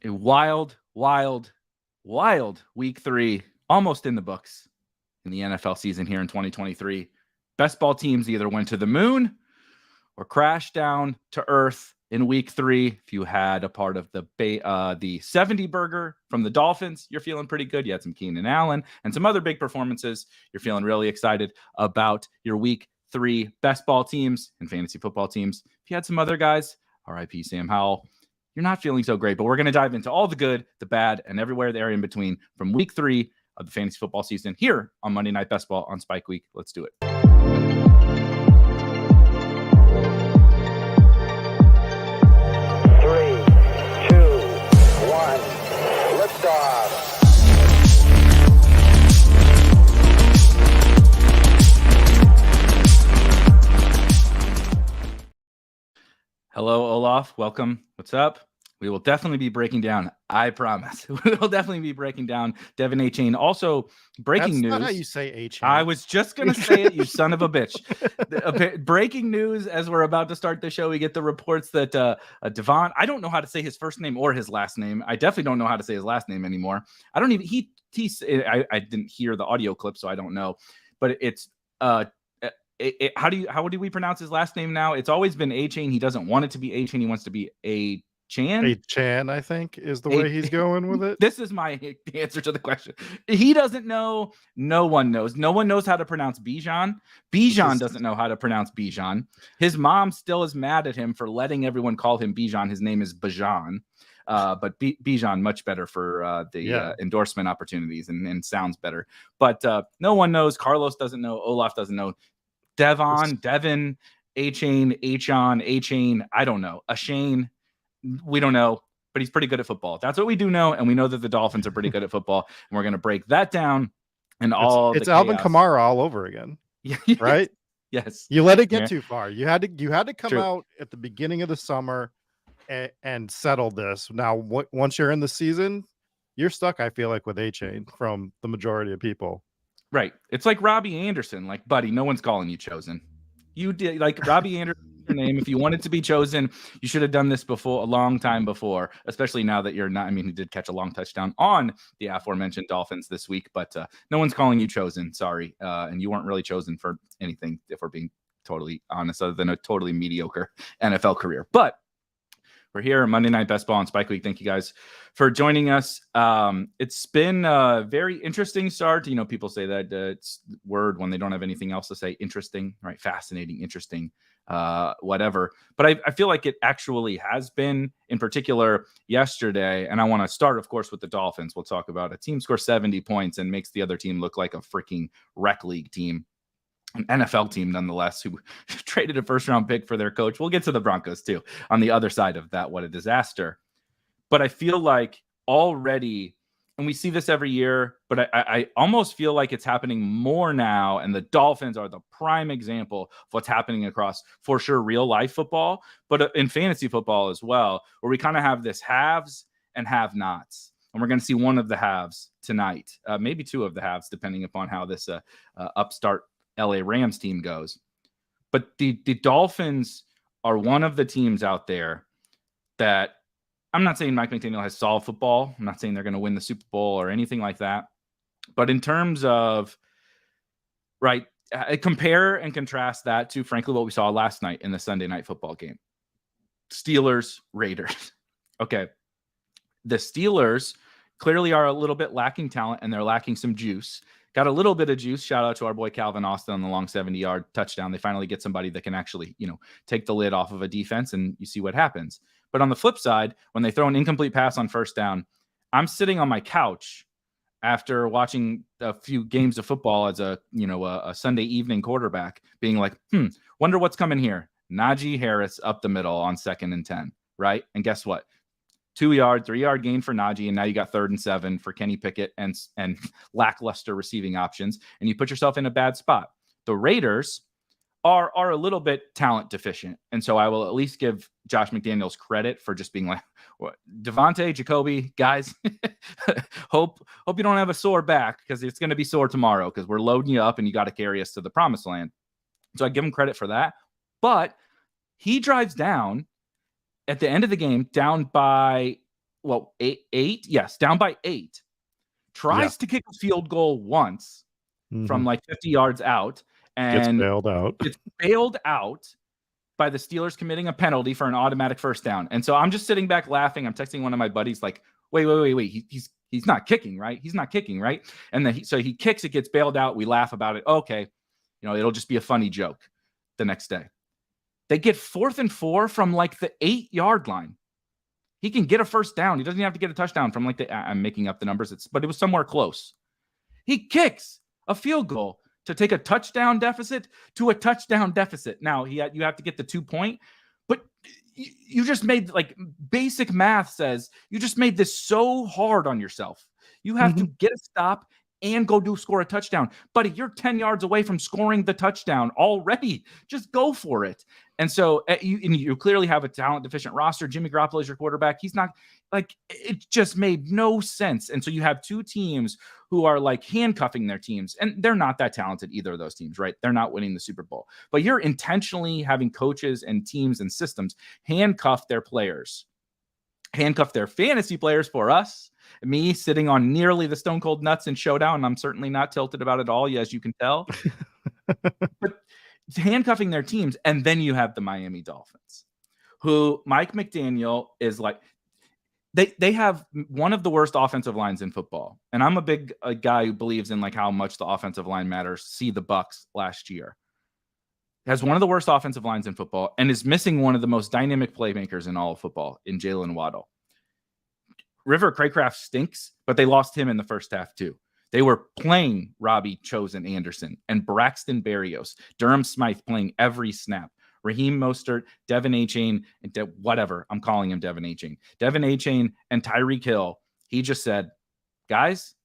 A wild week 3, almost in the books in the NFL season here in 2023. Best ball teams either went to the moon or crashed down to earth in week 3. If you had a part of the 70 burger from the Dolphins, you're feeling pretty good. You had some Keenan Allen and some other big performances. You're feeling really excited about your week 3 best ball teams and fantasy football teams. If you had some other guys, RIP Sam Howell, you're not feeling so great, but we're going to dive into all the good, the bad, and everywhere there in between from week 3 of the fantasy football season here on Monday Night Best Ball on Spike Week. Let's do it. 3, 2, 1, liftoff. Hello, Olaf. Welcome. What's up? We will definitely be breaking down, I promise. We will definitely be breaking down Devin Etienne. Also, breaking news. That's not how you say Etienne. I was just going to say it, you son of a bitch. Breaking news as we're about to start the show. We get the reports that Devon, I don't know how to say his first name or his last name. I definitely don't know how to say his last name anymore. I don't even, I didn't hear the audio clip, so I don't know. But it's, how do we pronounce his last name now? It's always been Etienne. He doesn't want it to be Etienne. He wants to be Etienne, I think, is the way he's going with it. This is my answer to the question. He doesn't know. No one knows. No one knows how to pronounce Bijan. Bijan doesn't know how to pronounce Bijan. His mom still is mad at him for letting everyone call him Bijan. His name is Bajan. But Bijan, much better for the endorsement opportunities and sounds better. But no one knows. Carlos doesn't know. Olaf doesn't know. Devin, Etienne, I don't know. Ashane, we don't know, but he's pretty good at football. That's what we do know, and we know that the Dolphins are pretty good at football, and we're going to break that down and it's Alvin Kamara all over again. Right? Yes. You let it get too far. You had to come out at the beginning of the summer and settle this. Now, once you're in the season, you're stuck, I feel like, with Etienne from the majority of people. Right. It's like Robbie Anderson. Like, buddy, no one's calling you chosen. You did, like, Robbie Anderson, your name. If you wanted to be chosen, you should have done this before, a long time before, especially now that you're not. I mean, he did catch a long touchdown on the aforementioned Dolphins this week, but no one's calling you chosen. Sorry. And you weren't really chosen for anything, if we're being totally honest, other than a totally mediocre NFL career. But we're here on Monday Night Best Ball on Spike Week. Thank you guys for joining us. It's been a very interesting start. You know, people say that it's word when they don't have anything else to say. Interesting, right? Fascinating, interesting, whatever. But I feel like it actually has been, in particular, yesterday. And I want to start, of course, with the Dolphins. We'll talk about a team scores 70 points and makes the other team look like a freaking rec league team. An NFL team, nonetheless, who traded a first-round pick for their coach. We'll get to the Broncos, too, on the other side of that. What a disaster. But I feel like already, and we see this every year, but I almost feel like it's happening more now, and the Dolphins are the prime example of what's happening across, for sure, real-life football, but in fantasy football as well, where we kind of have this haves and have-nots. And we're going to see one of the halves tonight, maybe two of the halves, depending upon how this upstart LA Rams team goes. But the Dolphins are one of the teams out there that, I'm not saying Mike McDaniel has solved football. I'm not saying they're going to win the Super Bowl or anything like that. But in terms of, right, compare and contrast that to, frankly, what we saw last night in the Sunday night football game. Steelers, Raiders. Okay. The Steelers clearly are a little bit lacking talent, and they're lacking some juice. Got a little bit of juice. Shout out to our boy Calvin Austin on the long 70-yard touchdown. They finally get somebody that can actually, take the lid off of a defense, and you see what happens. But on the flip side, when they throw an incomplete pass on first down, I'm sitting on my couch after watching a few games of football as a Sunday evening quarterback, being like, wonder what's coming here. Najee Harris up the middle on 2nd and 10, right? And guess what? 2-yard, 3-yard gain for Najee, and now you got 3rd and 7 for Kenny Pickett and lackluster receiving options, and you put yourself in a bad spot. The Raiders are a little bit talent deficient, and so I will at least give Josh McDaniels credit for just being like, Devontae, Jacoby, guys, hope you don't have a sore back, because it's going to be sore tomorrow, because we're loading you up and you got to carry us to the promised land. So I give him credit for that, but he drives down at the end of the game, down by eight, yes, down by 8, tries to kick a field goal once from like 50 yards out, and gets bailed out by the Steelers committing a penalty for an automatic first down. And so I'm just sitting back laughing. I'm texting one of my buddies like, wait. He's not kicking, right? He's not kicking, right? And then he kicks, it gets bailed out. We laugh about it. Okay, it'll just be a funny joke the next day. They get 4th and 4 from like the 8-yard line. He can get a first down. He doesn't have to get a touchdown from like I'm making up the numbers, but it was somewhere close. He kicks a field goal to take a touchdown deficit to a touchdown deficit. Now you have to get the 2 point, but you just made, like, basic math says you just made this so hard on yourself. You have to get a stop and go score a touchdown. Buddy, you're 10 yards away from scoring the touchdown already. Just go for it. And so you clearly have a talent deficient roster. Jimmy Garoppolo is your quarterback. He's not, like, it just made no sense. And so you have two teams who are like handcuffing their teams, and they're not that talented, either of those teams, right? They're not winning the Super Bowl, but you're intentionally having coaches and teams and systems handcuff their players, handcuff their fantasy players for us. Me sitting on nearly the stone cold nuts in showdown. I'm certainly not tilted about it all, as you can tell. But handcuffing their teams. And then you have the Miami Dolphins, who Mike McDaniel is like, they have one of the worst offensive lines in football. And I'm a guy who believes in like how much the offensive line matters. See the Bucs last year. Has one of the worst offensive lines in football and is missing one of the most dynamic playmakers in all of football in Jalen Waddle. River Craycraft stinks, but they lost him in the first half too. They were playing Robbie Chosen Anderson and Braxton Berrios, Durham Smythe playing every snap. Raheem Mostert, Devin Achane, and whatever. I'm calling him Devin Achane. Devin Achane and Tyreek Hill. He just said, guys,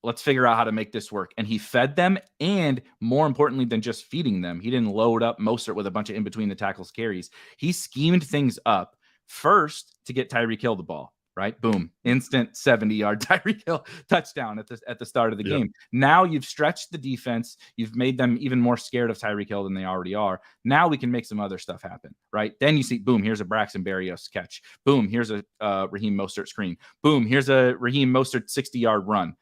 let's figure out how to make this work. And he fed them. And more importantly than just feeding them, he didn't load up Mostert with a bunch of in between the tackles carries. He schemed things up first to get Tyreek Hill the ball. Right? Boom. Instant 70-yard Tyreek Hill touchdown at the start of the game. Now you've stretched the defense. You've made them even more scared of Tyreek Hill than they already are. Now we can make some other stuff happen, right? Then you see, boom, here's a Braxton Berrios catch. Boom, here's a Raheem Mostert screen. Boom, here's a Raheem Mostert 60-yard run.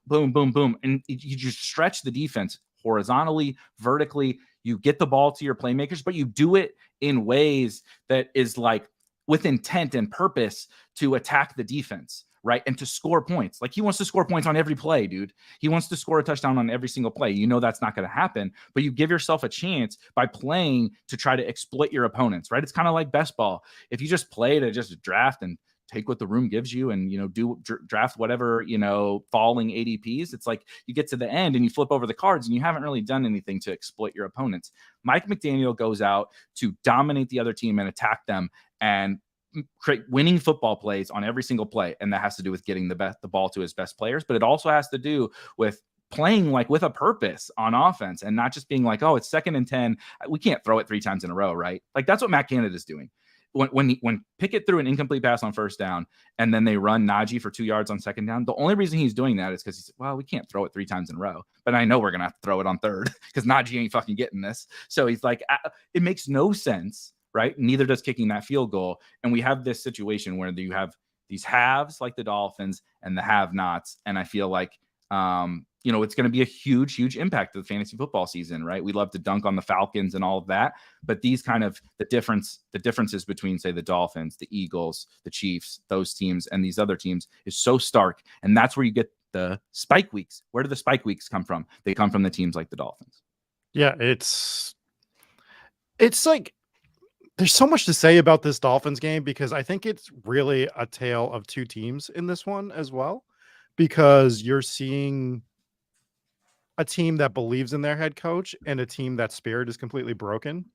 Boom, boom, boom. And you just stretch the defense horizontally, vertically. You get the ball to your playmakers, but you do it in ways that is like, with intent and purpose to attack the defense, right? And to score points. Like, he wants to score points on every play, dude. He wants to score a touchdown on every single play. That's not going to happen, but you give yourself a chance by playing to try to exploit your opponents, right? It's kind of like best ball. If you just play to just draft and take what the room gives you and, draft whatever, falling ADPs, it's like you get to the end and you flip over the cards and you haven't really done anything to exploit your opponents. Mike McDaniel goes out to dominate the other team and attack them and create winning football plays on every single play. And that has to do with getting the ball to his best players, but it also has to do with playing like with a purpose on offense and not just being like, oh, it's 2nd and 10. We can't throw it 3 times in a row, right? Like, that's what Matt Canada's doing. When Pickett threw an incomplete pass on first down and then they run Najee for 2 yards on second down, the only reason he's doing that is because we can't throw it 3 times in a row, but I know we're going to have to throw it on third because Najee ain't fucking getting this. So he's like, it makes no sense, right? Neither does kicking that field goal. And we have this situation where you have these haves like the Dolphins and the have-nots. And I feel like, it's going to be a huge, huge impact to the fantasy football season, right? We love to dunk on the Falcons and all of that, but these kind of the differences between, say, the Dolphins, the Eagles, the Chiefs, those teams, and these other teams is so stark. And that's where you get the spike weeks. Where do the spike weeks come from? They come from the teams like the Dolphins. Yeah, it's like there's so much to say about this Dolphins game because I think it's really a tale of two teams in this one as well, because you're seeing a team that believes in their head coach and a team that spirit is completely broken.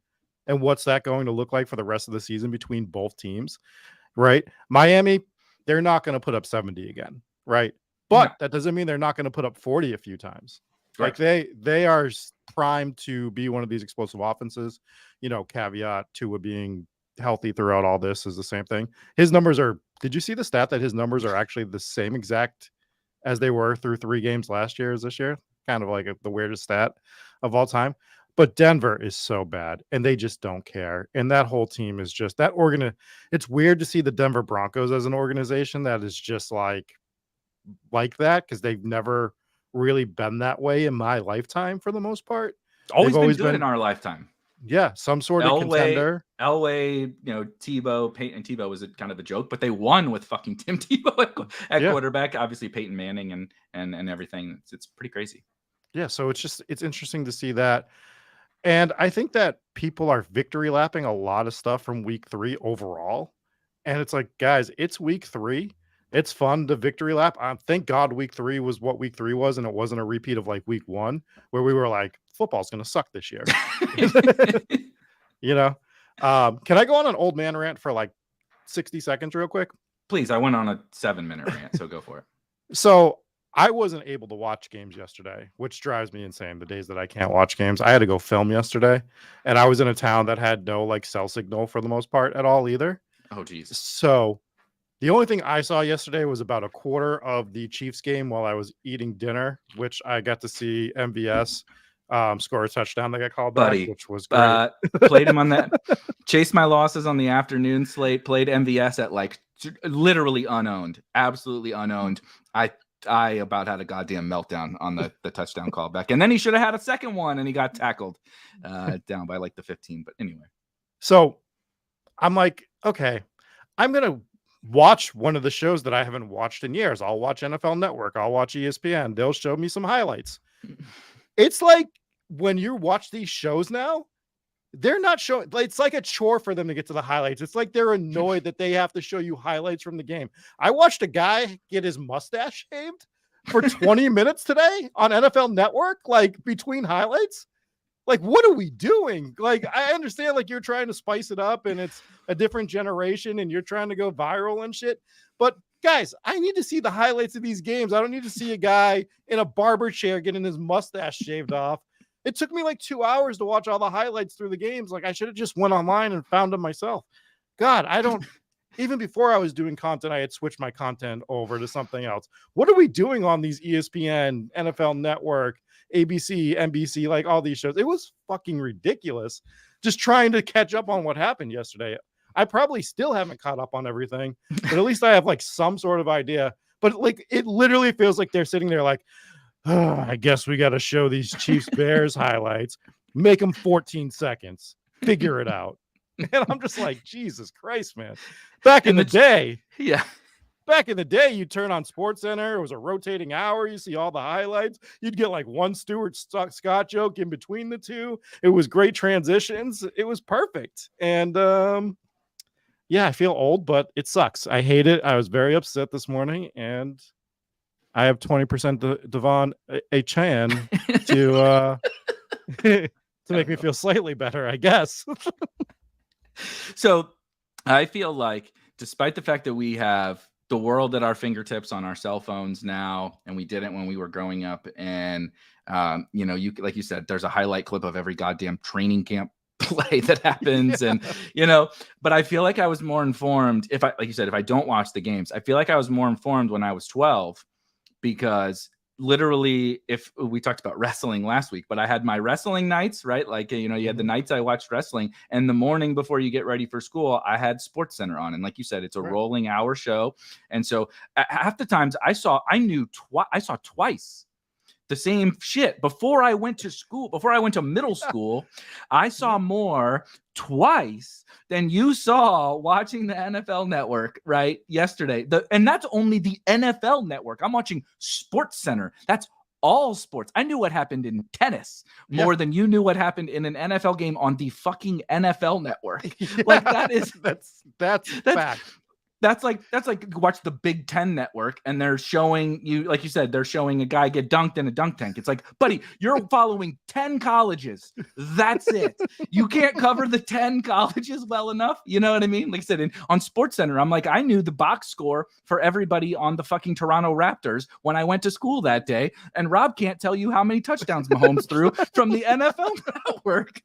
And what's that going to look like for the rest of the season between both teams, right? Miami, they're not going to put up 70 again, right? But that doesn't mean they're not going to put up 40 a few times. Right. Like they are primed to be one of these explosive offenses. Caveat Tua being healthy throughout all this is the same thing. His numbers are, did you see the stat that his numbers are actually the same exact as they were through 3 games last year as this year? Kind of like the weirdest stat of all time. But Denver is so bad, and they just don't care. And that whole team is just that it's weird to see the Denver Broncos as an organization that is just like that, because they've never really been that way in my lifetime for the most part. Always They've been good in our lifetime. Yeah, some sort of contender. Elway, Tebow, Peyton Tebow was kind of a joke, but they won with fucking Tim Tebow at quarterback. Obviously, Peyton Manning and everything. It's pretty crazy. Yeah, so it's interesting to see that. And I think that people are victory lapping a lot of stuff from week 3 overall. And it's like, guys, it's week 3. It's fun to victory lap. Thank God week 3 was what week 3 was, and it wasn't a repeat of like week 1 where we were like, football's going to suck this year. Can I go on an old man rant for like 60 seconds real quick? Please. I went on a 7-minute rant, so go for it. So I wasn't able to watch games yesterday, which drives me insane. The days that I can't watch games, I had to go film yesterday, and I was in a town that had no like cell signal for the most part at all either. Oh, geez. So the only thing I saw yesterday was about a quarter of the Chiefs game while I was eating dinner, which I got to see MVS score a touchdown that got called back, which was great. Played him on that. Chased my losses on the afternoon slate. Played MVS at like literally unowned, absolutely unowned. I about had a goddamn meltdown on the touchdown callback, and then he should have had a second one, and he got tackled down by like the 15. But anyway, so I'm like, okay, I'm gonna watch one of the shows that I haven't watched in years. I'll watch NFL Network. I'll watch ESPN. They'll show me some highlights. It's like when you watch these shows now, they're not showing. It's like a chore for them to get to the highlights. It's like they're annoyed that they have to show you highlights from the game. I watched a guy get his mustache shaved for 20 minutes today on NFL Network, like between highlights. Like, what are we doing? Like, I understand, like, you're trying to spice it up and it's a different generation and you're trying to go viral and shit. But guys, I need to see the highlights of these games. I don't need to see a guy in a barber chair getting his mustache shaved off. It took me like 2 hours to watch all the highlights through the games. Like, I should have just went online and found them myself. God, even before I was doing content, I had switched my content over to something else. What are we doing on these ESPN, NFL Network, ABC, NBC, like all these shows? It was fucking ridiculous. Just trying to catch up on what happened yesterday. I probably still haven't caught up on everything, but at least I have like some sort of idea. But like, it literally feels like they're sitting there like, oh, I guess we got to show these Chiefs Bears highlights, make them 14 seconds, figure it out. And I'm just like, Jesus Christ, man. Back in the day, you turn on SportsCenter. It was a rotating hour. You see all the highlights. You'd get like one Stuart Scott joke in between the two. It was great transitions. It was perfect. And I feel old, but it sucks. I hate it. I was very upset this morning, and I have 20% Devon Etienne to make me feel slightly better, I guess. So I feel like, despite the fact that we have the world at our fingertips on our cell phones now, and we didn't when we were growing up, and you like you said, there's a highlight clip of every goddamn training camp play that happens, and but I feel like I was more informed if I don't watch the games. I feel like I was more informed when I was 12, because literally, if we talked about wrestling last week, but I had my wrestling nights, right? Like, you had the nights I watched wrestling, and the morning before you get ready for school, I had SportsCenter on. And like you said, it's a rolling hour show. And so half the times I saw twice the same shit before I went to school. Before I went to middle school, I saw more twice than you saw watching the NFL Network, right? Yesterday. And that's only the NFL Network. I'm watching SportsCenter. That's all sports. I knew what happened in tennis more than you knew what happened in an NFL game on the fucking NFL Network. Like, that's fact. That's like watch the Big Ten Network, and they're showing you, like you said, they're showing a guy get dunked in a dunk tank. It's like, buddy, you're following 10 colleges. That's it. You can't cover the 10 colleges well enough. You know what I mean? Like I said, on SportsCenter, I'm like, I knew the box score for everybody on the fucking Toronto Raptors when I went to school that day. And Rob can't tell you how many touchdowns Mahomes threw from the NFL Network.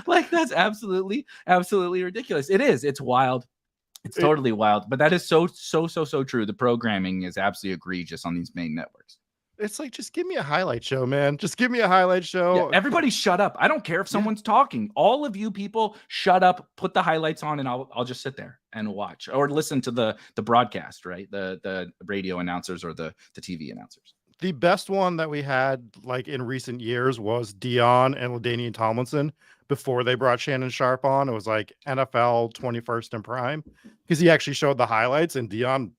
Like, that's absolutely ridiculous. It is. It's wild. It's totally wild, but that is so true. The programming is absolutely egregious on these main networks. It's like, just give me a highlight show, man. Just give me a highlight Yeah, show. everybody shut up. I don't care if someone's talking. All of you people shut up, put the highlights on, and I'll just sit there and watch or listen to the broadcast, right? The radio announcers or the TV announcers. The best one that we had like in recent years was Dion and LaDainian Tomlinson before they brought Shannon Sharp on. It was like NFL 21st in prime because he actually showed the highlights, and Dion,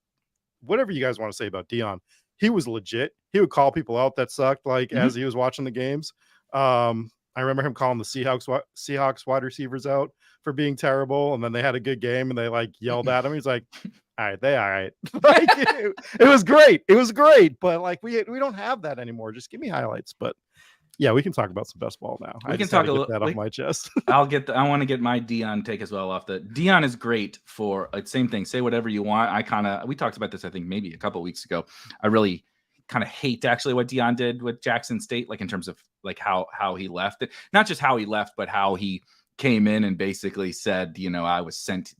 whatever you guys want to say about Dion, he was legit. He would call people out that sucked like as he was watching the games. I remember him calling the Seahawks wide receivers out for being terrible, and then they had a good game and they like yelled at him. He's like, all right, they all right. Like, it was great. It was great, but like we don't have that anymore. Just give me highlights. But yeah, we can talk about some best ball now. We can talk a little that off my chest. I want to get my Dion take as well off the Dion is great for same thing. Say whatever you want. We talked about this, I think maybe a couple of weeks ago. I really kind of hate actually what Dion did with Jackson State, like in terms of like how he left it, not just how he left, but how he came in and basically said, I was sent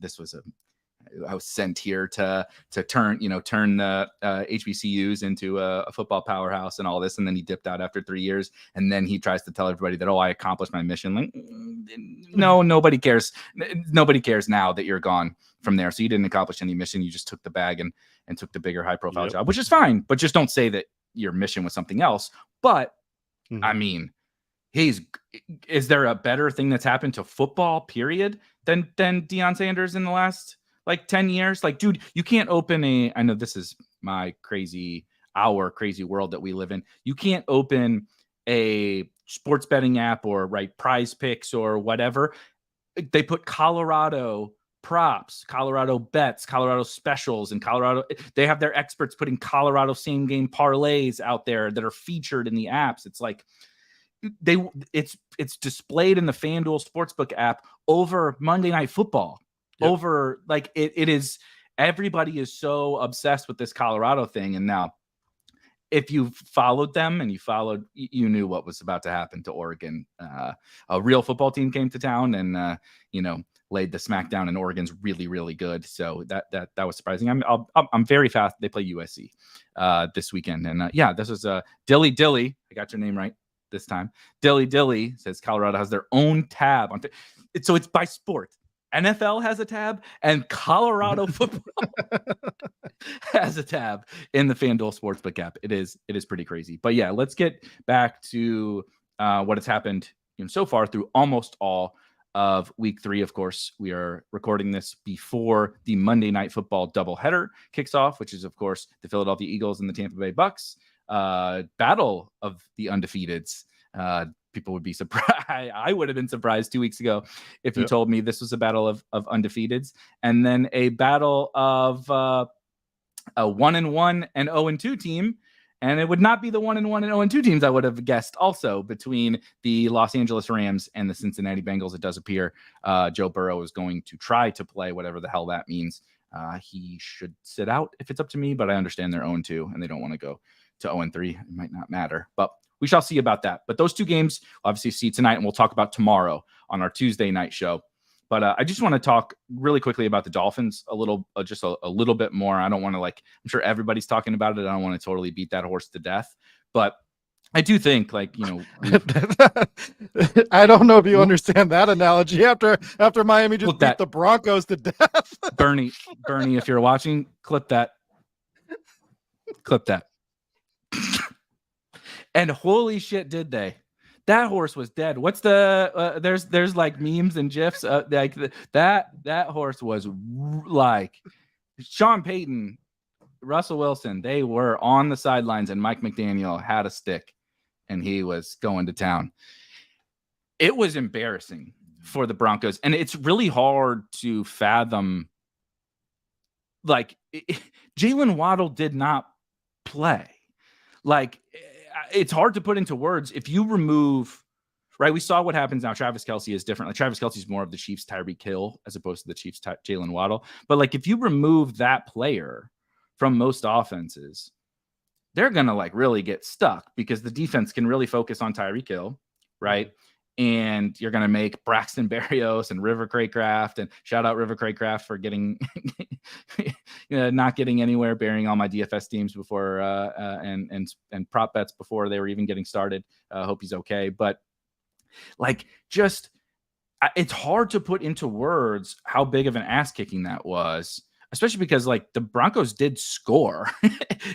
here to turn the HBCUs into a football powerhouse and all this. And then he dipped out after 3 years. And then he tries to tell everybody that, I accomplished my mission. Like, no, nobody cares. Nobody cares now that you're gone from there. So you didn't accomplish any mission. You just took the bag and took the bigger high profile job, which is fine, but just don't say that your mission was something else. But I mean, is there a better thing that's happened to football period than Deion Sanders in the last like 10 years? Like, dude, you can't open I know this is my crazy world that we live in. You can't open a sports betting app or Prize Picks or whatever. They put Colorado props, Colorado bets, Colorado specials, and Colorado. They have their experts putting Colorado same game parlays out there that are featured in the apps. It's like it's displayed in the FanDuel Sportsbook app over Monday Night Football. Yep. Over like it is. Everybody is so obsessed with this Colorado thing, and now if you followed them and you knew what was about to happen to Oregon. A real football team came to town and laid the smackdown, and Oregon's really, really good. So that was surprising. I'm very fast. They play USC this weekend, and this is Dilly. I got your name right this time. Dilly says Colorado has their own tab on. So it's by sport. NFL has a tab, and Colorado football has a tab in the FanDuel Sportsbook app. It is pretty crazy. But yeah, let's get back to what has happened so far through almost all of week 3. Of course, we are recording this before the Monday Night Football doubleheader kicks off, which is, of course, the Philadelphia Eagles and the Tampa Bay Bucks. Battle of the undefeateds. People would be surprised. I would have been surprised 2 weeks ago if you told me this was a battle of undefeateds, and then a battle of a 1-1 and 0-2 team. And it would not be the 1-1 and 0-2 teams I would have guessed also between the Los Angeles Rams and the Cincinnati Bengals. It does appear Joe Burrow is going to try to play, whatever the hell that means. He should sit out if it's up to me, but I understand they're 0-2 and they don't want to go to 0-3. It might not matter, but we shall see about that. But those two games, obviously, see tonight, and we'll talk about tomorrow on our Tuesday night show. But I just want to talk really quickly about the Dolphins a little bit more. I don't want to I'm sure everybody's talking about it. I don't want to totally beat that horse to death. But I do think I don't know if you understand that analogy after Miami just beat the Broncos to death. Bernie, if you're watching, clip that. And holy shit, did they? That horse was dead. What's the there's like memes and gifs like that horse was like Sean Payton, Russell Wilson. They were on the sidelines, and Mike McDaniel had a stick, and he was going to town. It was embarrassing for the Broncos, and it's really hard to fathom. Jalen Waddle did not play. It's hard to put into words. If you remove, we saw what happens now. Travis Kelce is different. Travis Kelce is more of the Chiefs' Tyreek Hill as opposed to the Chiefs' Jalen Waddle. But if you remove that player from most offenses, they're going to really get stuck because the defense can really focus on Tyreek Hill, right? and you're going to make Braxton Berrios and River Craycraft, and shout out River Craycraft for getting, not getting anywhere, burying all my DFS teams before, and prop bets before they were even getting started. Hope he's okay. But like, just, it's hard to put into words how big of an ass kicking that was, especially because like the Broncos did score.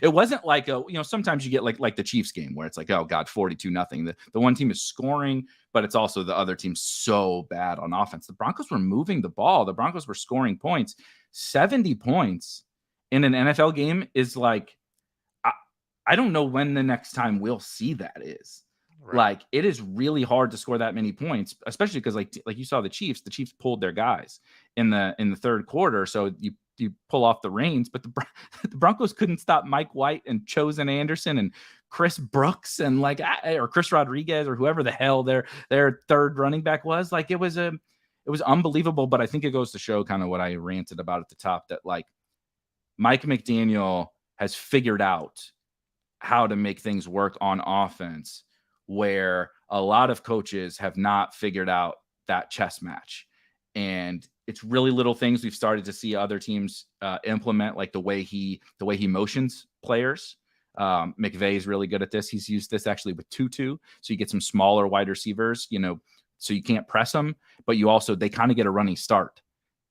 It wasn't like sometimes you get like the Chiefs game where it's like, oh God, 42-0. The one team is scoring, but it's also the other team's so bad on offense. The Broncos were moving the ball. The Broncos were scoring points. 70 points in an NFL game is like, I don't know when the next time we'll see that is. Right. Like, it is really hard to score that many points, especially because like you saw the Chiefs pulled their guys in the third quarter. So you pull off the reins, but the Broncos couldn't stop Mike White and Chosen Anderson and Chris Brooks and or Chris Rodriguez or whoever the hell their third running back was. Like, it was unbelievable. But I think it goes to show kind of what I ranted about at the top, that like Mike McDaniel has figured out how to make things work on offense, where a lot of coaches have not figured out that chess match. And it's really little things we've started to see other teams implement, like the way he motions players. McVay is really good at this. He's used this actually with Tutu. So you get some smaller wide receivers, so you can't press them, but they kind of get a running start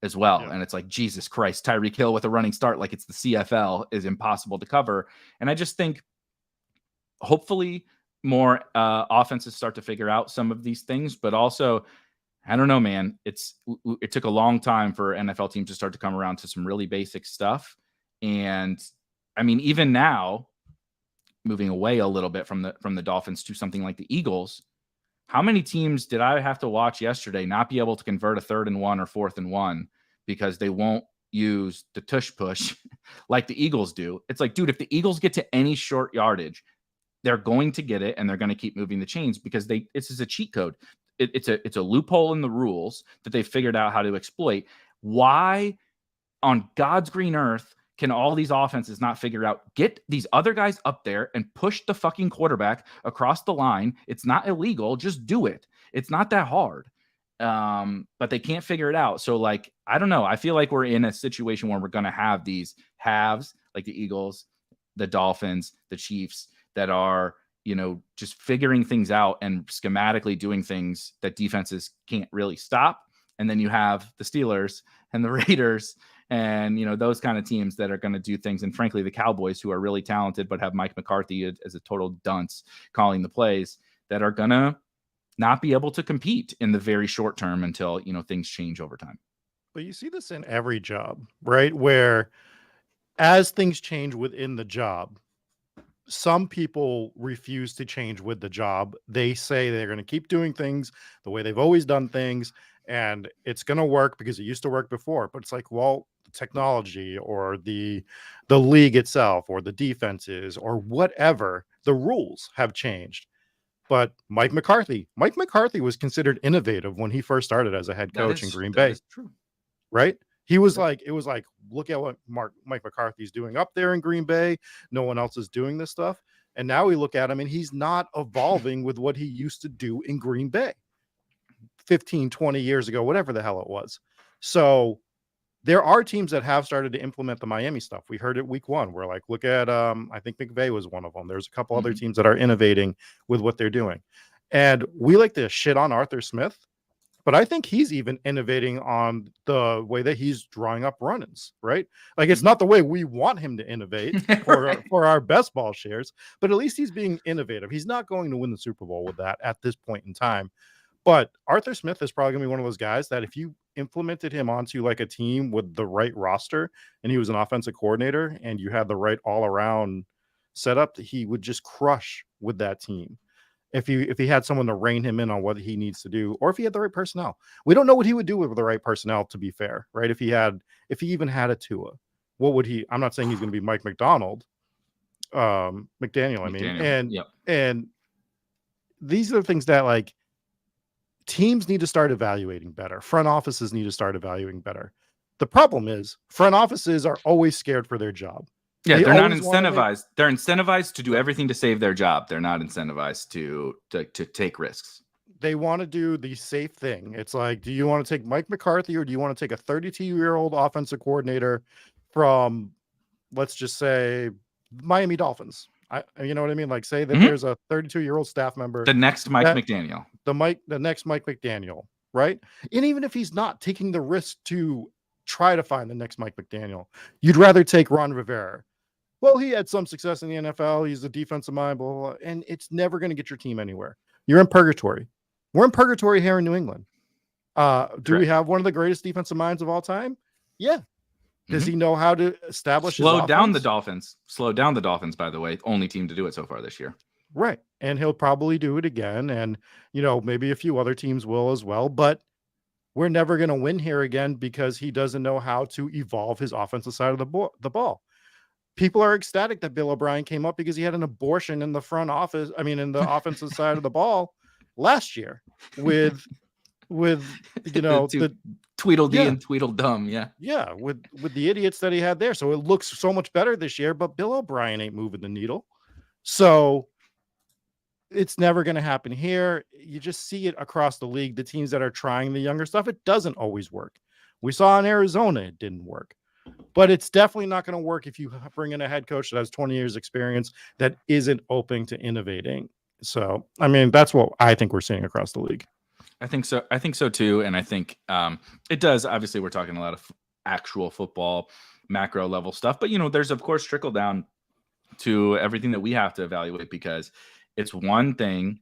as well. Yeah. And it's like, Jesus Christ, Tyreek Hill with a running start, like it's the CFL, is impossible to cover. And I just think hopefully more offenses start to figure out some of these things, but also, I don't know, man, it took a long time for NFL teams to start to come around to some really basic stuff. And I mean, even now, moving away a little bit from the Dolphins to something like the Eagles, how many teams did I have to watch yesterday not be able to convert a 3rd and 1 or 4th and 1 because they won't use the tush push like the Eagles do? It's like, dude, if the Eagles get to any short yardage, they're going to get it, and they're going to keep moving the chains because this is a cheat code. It's a loophole in the rules that they figured out how to exploit. Why on God's green earth can all these offenses not figure out, get these other guys up there and push the fucking quarterback across the line? It's not illegal. Just do it. It's not that hard. But they can't figure it out. So like, I don't know. I feel like we're in a situation where we're going to have these halves like the Eagles, the Dolphins, the Chiefs, that are, just figuring things out and schematically doing things that defenses can't really stop. And then you have the Steelers and the Raiders and, those kind of teams that are going to do things. And frankly, the Cowboys, who are really talented, but have Mike McCarthy as a total dunce calling the plays, that are going to not be able to compete in the very short term until, things change over time. But you see this in every job, right? Where as things change within the job, some people refuse to change with the job. They say they're going to keep doing things the way they've always done things, and it's going to work because it used to work before. But it's like, well, the technology or the league itself or the defenses or whatever, the rules have changed. But Mike McCarthy was considered innovative when he first started as a head coach in Green Bay. True. Right? It was like, look at what Mike McCarthy's doing up there in Green Bay. No one else is doing this stuff. And now we look at him and he's not evolving with what he used to do in Green Bay 15, 20 years ago, whatever the hell it was. So there are teams that have started to implement the Miami stuff. We heard it week 1. We're like, look at, I think McVay was one of them. There's a couple other teams that are innovating with what they're doing. And we like to shit on Arthur Smith, but I think he's even innovating on the way that he's drawing up run-ins, right? Like, it's not the way we want him to innovate for our best ball shares, but at least he's being innovative. He's not going to win the Super Bowl with that at this point in time. But Arthur Smith is probably going to be one of those guys that if you implemented him onto like a team with the right roster and he was an offensive coordinator and you had the right all-around setup, he would just crush with that team. If he had someone to rein him in on what he needs to do, or if he had the right personnel. We don't know what he would do with the right personnel, to be fair, right? If he even had a Tua, what would he? I'm not saying he's going to be Mike McDaniel, I mean. And these are the things that like teams need to start evaluating better. Front offices need to start evaluating better. The problem is front offices are always scared for their job. Yeah, they're not incentivized. They're incentivized to do everything to save their job. They're not incentivized to take risks. they want to do the safe thing. It's like, do you want to take Mike McCarthy or do you want to take a 32-year-old offensive coordinator from, let's just say, Miami Dolphins? You know what I mean? Like, say that there's a 32-year-old staff member, the next Mike McDaniel, the next Mike McDaniel, right? And even if he's not taking the risk to try to find the next Mike McDaniel, you'd rather take Ron Rivera. Well, he had some success in the NFL. He's a defensive mind, blah, blah, blah, and it's never going to get your team anywhere. You're in purgatory. We're in purgatory here in New England. Do we have one of the greatest defensive minds of all time? Yeah. Does he know how to establish slow down the Dolphins? Slow down the Dolphins, by the way. Only team to do it so far this year. Right. And he'll probably do it again. And, maybe a few other teams will as well. But we're never going to win here again because he doesn't know how to evolve his offensive side of the ball. People are ecstatic that Bill O'Brien came up because he had an abortion in the front office. I mean, in the offensive side of the ball last year with the Tweedledee and Tweedledum. Yeah. Yeah. With the idiots that he had there. So it looks so much better this year, but Bill O'Brien ain't moving the needle. So it's never going to happen here. You just see it across the league. The teams that are trying the younger stuff, it doesn't always work. We saw in Arizona, it didn't work. But it's definitely not going to work if you bring in a head coach that has 20 years experience that isn't open to innovating. So, I mean, that's what I think we're seeing across the league. I think so too. And I think it does. Obviously, we're talking a lot of actual football, macro level stuff. But, there's, of course, trickle down to everything that we have to evaluate, because it's one thing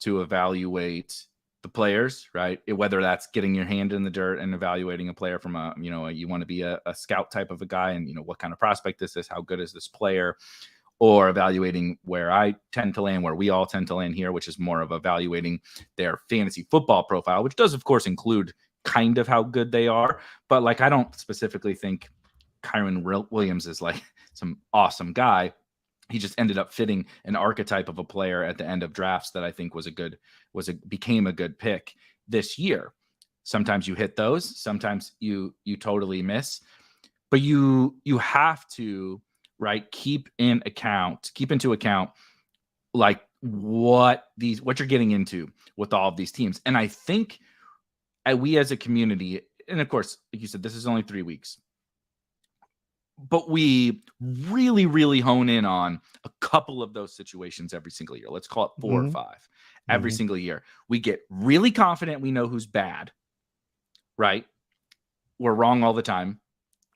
to evaluate the players, right? Whether that's getting your hand in the dirt and evaluating a player from you want to be a scout type of a guy, and what kind of prospect is this, how good is this player, or evaluating where I tend to land, where we all tend to land here, which is more of evaluating their fantasy football profile, which does of course include kind of how good they are. But like, I don't specifically think Kyron Williams is like some awesome guy. He just ended up fitting an archetype of a player at the end of drafts that I think became a good pick this year. Sometimes you hit those, sometimes you totally miss, but you have to, right, keep into account like what you're getting into with all of these teams. And I think we as a community, and of course, like you said, this is only 3 weeks, but we really, really hone in on a couple of those situations every single year. Let's call it 4 or 5 every single year. We get really confident we know who's bad, right? We're wrong all the time.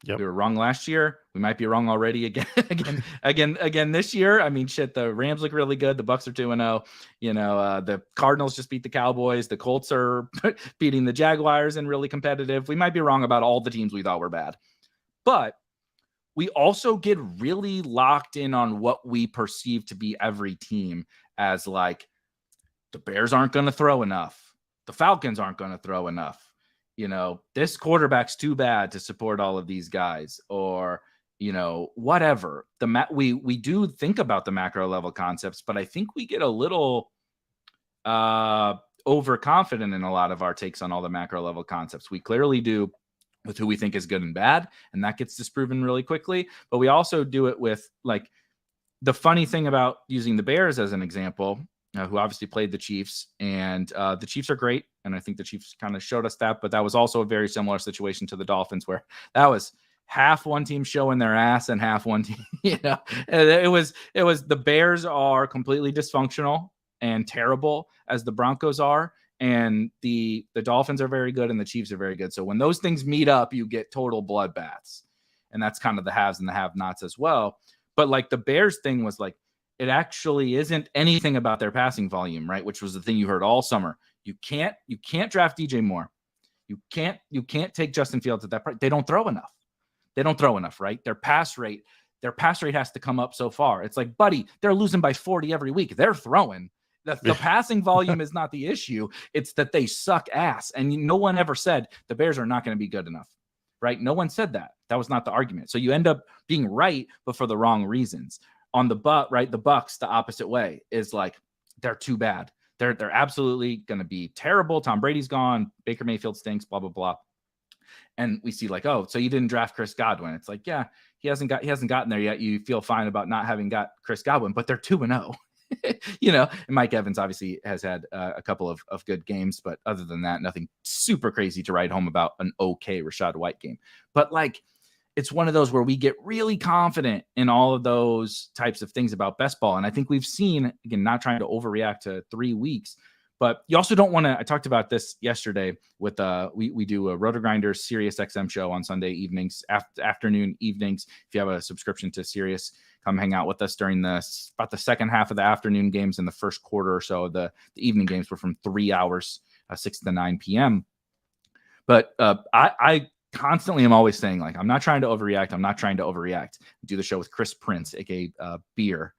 Yep. We were wrong last year. We might be wrong already again this year. I mean, shit, the Rams look really good. The Bucs are 2-0. The Cardinals just beat the Cowboys. The Colts are beating the Jaguars and really competitive. We might be wrong about all the teams we thought were bad. But we also get really locked in on what we perceive to be every team as, like, the Bears aren't going to throw enough. The Falcons aren't going to throw enough. This quarterback's too bad to support all of these guys, or, whatever. We do think about the macro level concepts, but I think we get a little overconfident in a lot of our takes on all the macro level concepts. We clearly do with who we think is good and bad, and that gets disproven really quickly. But we also do it with, like, the funny thing about using the Bears as an example, who obviously played the Chiefs, and the Chiefs are great. And I think the Chiefs kind of showed us that, but that was also a very similar situation to the Dolphins, where that was half one team showing their ass and half one team, it was the Bears are completely dysfunctional and terrible as the Broncos are. And the Dolphins are very good and the Chiefs are very good. So when those things meet up, you get total bloodbaths. And that's kind of the haves and the have-nots as well. But like the Bears thing was like, it actually isn't anything about their passing volume, right? Which was the thing you heard all summer. You can't draft DJ Moore. You can't take Justin Fields at that price. They don't throw enough, right? Their pass rate has to come up so far. It's like, buddy, they're losing by 40 every week. They're throwing. The passing volume is not the issue. It's that they suck ass. And no one ever said the Bears are not going to be good enough, right? No one said that. That was not the argument. So you end up being right, but for the wrong reasons. On the Bucs, the opposite way is like, they're too bad. They're absolutely going to be terrible. Tom Brady's gone. Baker Mayfield stinks, blah, blah, blah. And we see like, oh, so you didn't draft Chris Godwin. It's like, yeah, he hasn't gotten there yet. You feel fine about not having got Chris Godwin, but they're 2-0. And Mike Evans obviously has had a couple of good games, but other than that, nothing super crazy to write home about an okay Rachaad White game. But like, it's one of those where we get really confident in all of those types of things about best ball. And I think we've seen, again, not trying to overreact to 3 weeks, but you also don't want to, I talked about this yesterday with, we do a Roto Grinders Sirius XM show on Sunday evenings, afternoon evenings. If you have a subscription to Sirius, come hang out with us during about the second half of the afternoon games and the first quarter or so. The evening games were from 3 hours, 6 to 9 p.m. But I constantly am always saying, like, I'm not trying to overreact. I'm not trying to overreact. I do the show with Chris Prince, aka Beer.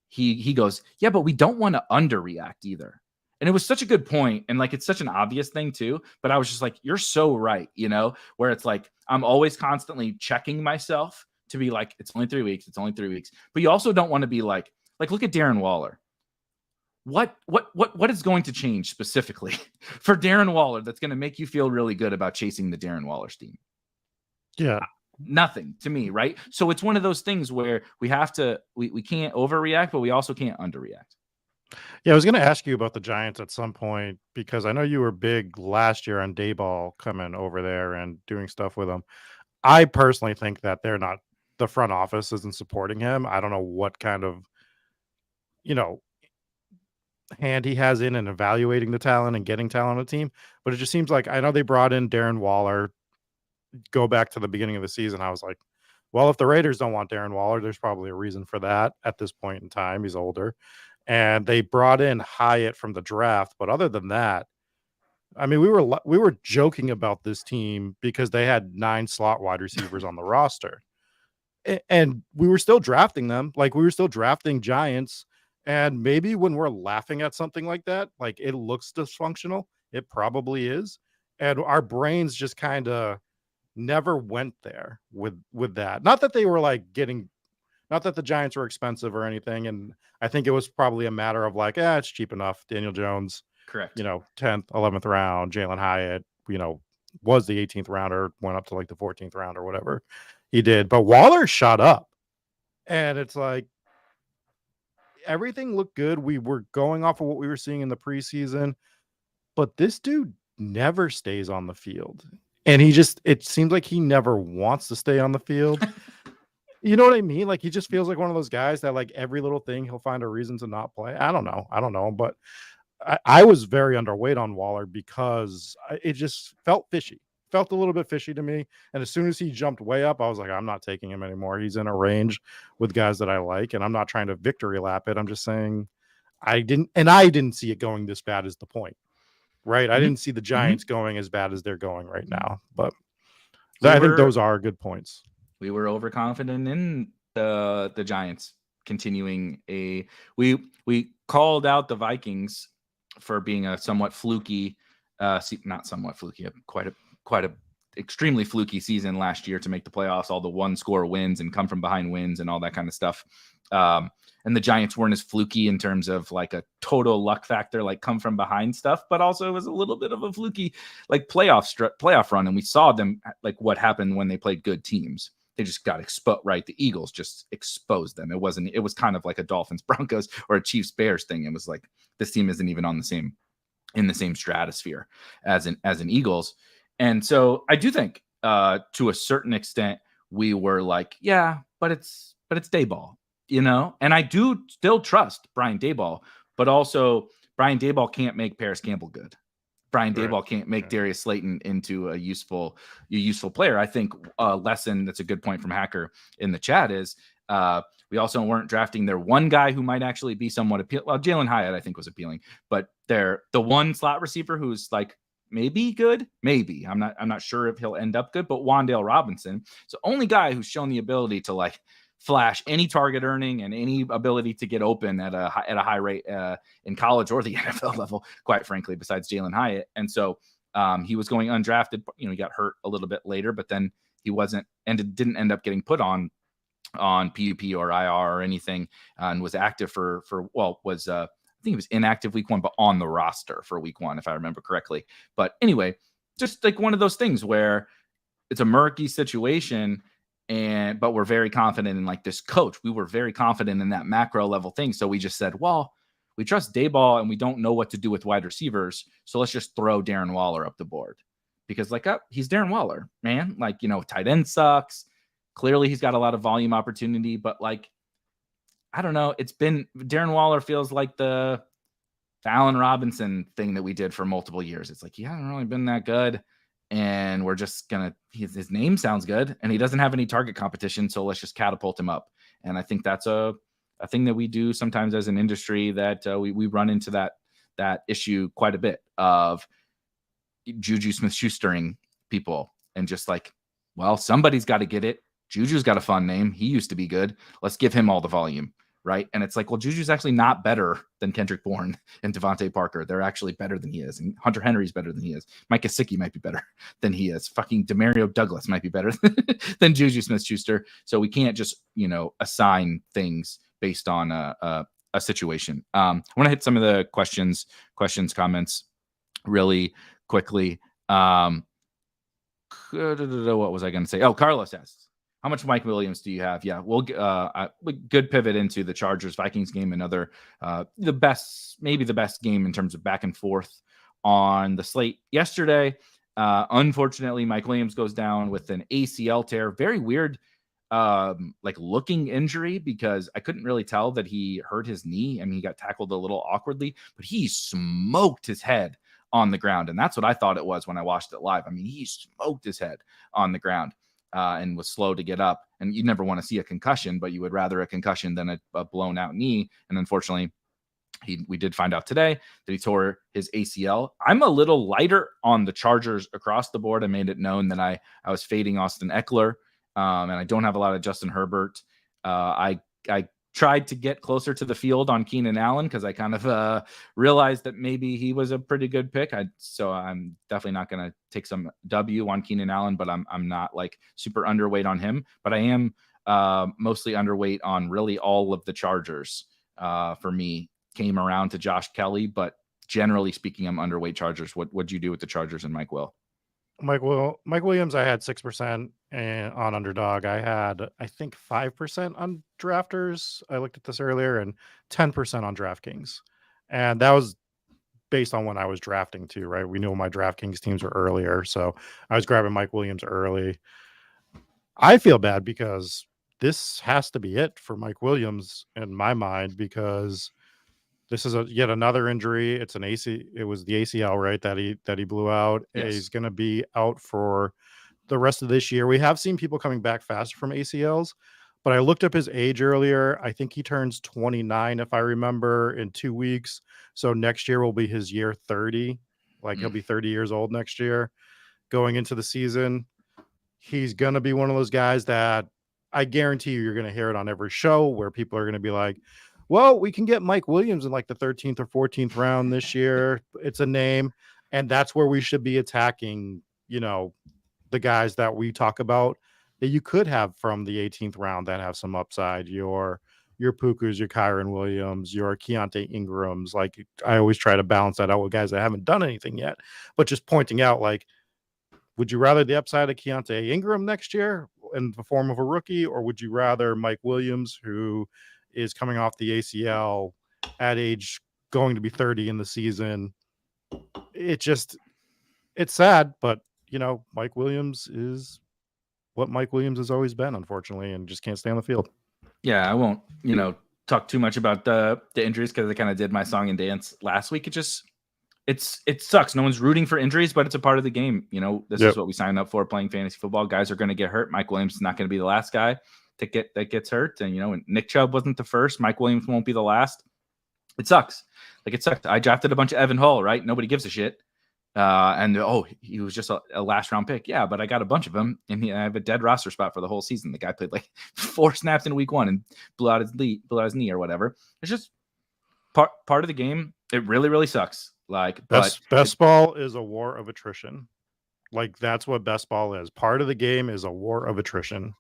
He goes, yeah, but we don't want to underreact either. And it was such a good point. And like, it's such an obvious thing too, but I was just like, you're so right. Where it's like, I'm always constantly checking myself to be like, it's only 3 weeks. It's only 3 weeks. But you also don't want to be like, look at Darren Waller. What is going to change specifically for Darren Waller that's going to make you feel really good about chasing the Darren Waller steam? Yeah. Nothing to me, right? So it's one of those things where we have to, we can't overreact, but we also can't underreact. Yeah, I was going to ask you about the Giants at some point because I know you were big last year on Dayball coming over there and doing stuff with him. I personally think that the front office isn't supporting him. I don't know what kind of, hand he has in and evaluating the talent and getting talent on the team, but it just seems like, I know they brought in Darren Waller. Go back to the beginning of the season, I was like, well, if the Raiders don't want Darren Waller, there's probably a reason for that at this point in time. He's older. And they brought in Hyatt from the draft. But other than that, I mean, we were joking about this team because they had 9 slot wide receivers on the roster. And we were still drafting them. Like, we were still drafting Giants. And maybe when we're laughing at something like that, like, it looks dysfunctional. It probably is. And our brains just kind of never went there with that. Not that they were like not that the Giants were expensive or anything. And I think it was probably a matter of like, it's cheap enough. Daniel Jones, correct. 10th, 11th round. Jalen Hyatt, was the 18th rounder, went up to like the 14th round or whatever he did. But Waller shot up. And it's like, everything looked good. We were going off of what we were seeing in the preseason, but this dude never stays on the field. And it seems like he never wants to stay on the field. You know what I mean? Like, he just feels like one of those guys that, like, every little thing he'll find a reason to not play. I don't know. But I was very underweight on Waller because it just felt fishy. Felt a little bit fishy to me. And as soon as he jumped way up, I was like, I'm not taking him anymore. He's in a range with guys that I like. And I'm not trying to victory lap it. I'm just saying I didn't see it going this bad is the point. Right. I didn't see the Giants going as bad as they're going right now, but I think those are good points. We were overconfident in the Giants continuing we called out the Vikings for being a somewhat fluky, not somewhat fluky, quite a extremely fluky season last year to make the playoffs, all the 1-score wins and come from behind wins and all that kind of stuff. And the Giants weren't as fluky in terms of like a total luck factor, like come from behind stuff, but also it was a little bit of a fluky like playoff run. And we saw them, like what happened when they played good teams. They just got exposed, right? The Eagles just exposed them. It was kind of like a Dolphins Broncos or a Chiefs Bears thing. It was like, this team isn't even in the same stratosphere as an Eagles. And so I do think to a certain extent, we were like, yeah, but it's Dayball. And I do still trust Brian Dayball, but also Brian Dayball can't make Paris Campbell good. Brian Dayball can't make Darius Slayton into a useful player. I think a lesson that's a good point from Hacker in the chat is we also weren't drafting their one guy who might actually be somewhat appealing. Well, Jalen Hyatt, I think, was appealing, but the one slot receiver who's like maybe good, maybe. I'm not sure if he'll end up good, but Wan'Dale Robinson, it's the only guy who's shown the ability to like flash any target earning and any ability to get open at a high rate in college or the NFL level, quite frankly, besides Jalen Hyatt. And so he was going undrafted. He got hurt a little bit later, but then he didn't end up getting put on PUP or IR or anything, and was active I think he was inactive week 1, but on the roster for week 1, if I remember correctly. But anyway, just like one of those things where it's a murky situation. But we're very confident in like this coach. We were very confident in that macro level thing. So we just said, well, We trust Dayball and we don't know what to do with wide receivers. So let's just throw Darren Waller up the board because he's Darren Waller, man. Tight end sucks. Clearly he's got a lot of volume opportunity, but I don't know. It's been Darren Waller feels like the Allen Robinson thing that we did for multiple years. It's he hasn't really been that good. And we're just going to, his name sounds good and he doesn't have any target competition. So let's just catapult him up. And I think that's a thing that we do sometimes as an industry that we run into that issue quite a bit of Juju Smith-Schustering people and just somebody's got to get it. Juju's got a fun name. He used to be good. Let's give him all the volume. Right. And it's Juju's actually not better than Kendrick Bourne and Devontae Parker. They're actually better than he is. And Hunter Henry's better than he is. Mike Gesicki might be better than he is. Fucking Demario Douglas might be better than Juju Smith-Schuster. So we can't just, assign things based on a situation. I want to hit some of the questions, comments really quickly. What was I going to say? Oh, Carlos asks, how much Mike Williams do you have? Yeah, we'll good pivot into the Chargers-Vikings game. Another maybe the best game in terms of back and forth on the slate yesterday. Unfortunately, Mike Williams goes down with an ACL tear. Very weird, looking injury because I couldn't really tell that he hurt his knee. I mean, he got tackled a little awkwardly, but he smoked his head on the ground, and that's what I thought it was when I watched it live. I mean, he smoked his head on the ground. And was slow to get up. And you never want to see a concussion, but you would rather a concussion than a blown out knee. And unfortunately, we did find out today that he tore his ACL. I'm a little lighter on the Chargers across the board. I made it known that I was fading Austin Eckler, and I don't have a lot of Justin Herbert. I tried to get closer to the field on Keenan Allen because I kind of realized that maybe he was a pretty good pick. So I'm definitely not going to take some W on Keenan Allen, but I'm not super underweight on him. But I am mostly underweight on really all of the Chargers. For me, came around to Josh Kelly, but generally speaking, I'm underweight Chargers. What'd you do with the Chargers and Mike Will? Mike Williams, I had 6% on Underdog. I had, I think, 5% on Drafters. I looked at this earlier, and 10% on DraftKings. And that was based on when I was drafting too, right? We knew my DraftKings teams were earlier, so I was grabbing Mike Williams early. I feel bad because this has to be it for Mike Williams in my mind because this is yet another injury. It's an it was the ACL, right? That he blew out. Yes. He's going to be out for the rest of this year. We have seen people coming back faster from ACLs, but I looked up his age earlier. I think he turns 29, if I remember, in 2 weeks. So next year will be his year 30. He'll be 30 years old next year going into the season. He's going to be one of those guys that I guarantee you're going to hear it on every show where people are going to be like, well, we can get Mike Williams in the 13th or 14th round this year. It's a name. And that's where we should be attacking, the guys that we talk about that you could have from the 18th round that have some upside. Your Pukas, your Kyron Williams, your Keontae Ingrams. I always try to balance that out with guys that haven't done anything yet, but just pointing out, would you rather the upside of Keontae Ingram next year in the form of a rookie, or would you rather Mike Williams, who is coming off the ACL at age going to be 30 in the season? It's sad, but Mike Williams is what Mike Williams has always been, unfortunately, and just can't stay on the field. Yeah, I won't, talk too much about the injuries because I kind of did my song and dance last week. It sucks. No one's rooting for injuries, but it's a part of the game. This is what we signed up for playing fantasy football. Guys are going to get hurt. Mike Williams is not going to be the last guy that gets hurt. And, Nick Chubb wasn't the first. Mike Williams won't be the last. It sucks. It sucks. I drafted a bunch of Evan Hull, right? Nobody gives a shit. He was just a last round pick. Yeah, but I got a bunch of them, and I have a dead roster spot for the whole season. The guy played 4 snaps in week 1 and blew out his knee or whatever. It's just part of the game. It really, really sucks. Best ball is a war of attrition. That's what best ball is. Part of the game is a war of attrition.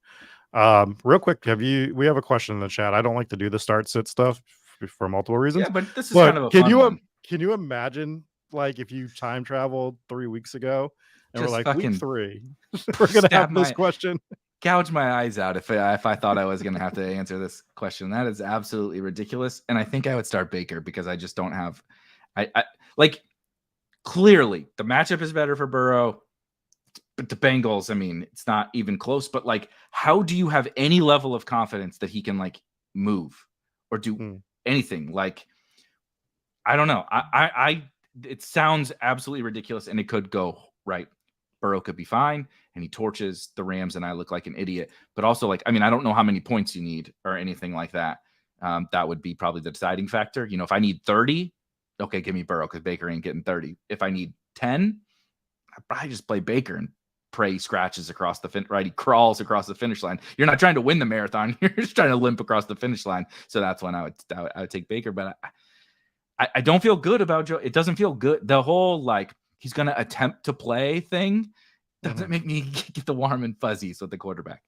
Real quick, we have a question in the chat. I don't like to do the start sit stuff for multiple reasons. Yeah, but this is kind of a fun one. Can you imagine if you time traveled 3 weeks ago and we're week 3, we're gonna have this question. gouge my eyes out if I thought I was going to have to answer this question. That is absolutely ridiculous. And I think I would start Baker because I just don't have I like clearly the matchup is better for Burrow. But the Bengals, I mean, it's not even close. But like, how do you have any level of confidence that he can like move or do anything? Like, I don't know. It sounds absolutely ridiculous, and it could go right. Burrow could be fine, and he torches the Rams, and I look like an idiot. But also, like, I mean, I don't know how many points you need or anything like that. That would be probably the deciding factor. You know, if I need 30, okay, give me Burrow because Baker ain't getting 30. If I need 10, I'd probably just play Baker and pray he scratches across the right. He crawls across the finish line. You're not trying to win the marathon. You're just trying to limp across the finish line. So that's when I would take Baker. But I don't feel good about Joe. It doesn't feel good. The whole like he's going to attempt to play thing doesn't make me get the warm and fuzzies with the quarterback.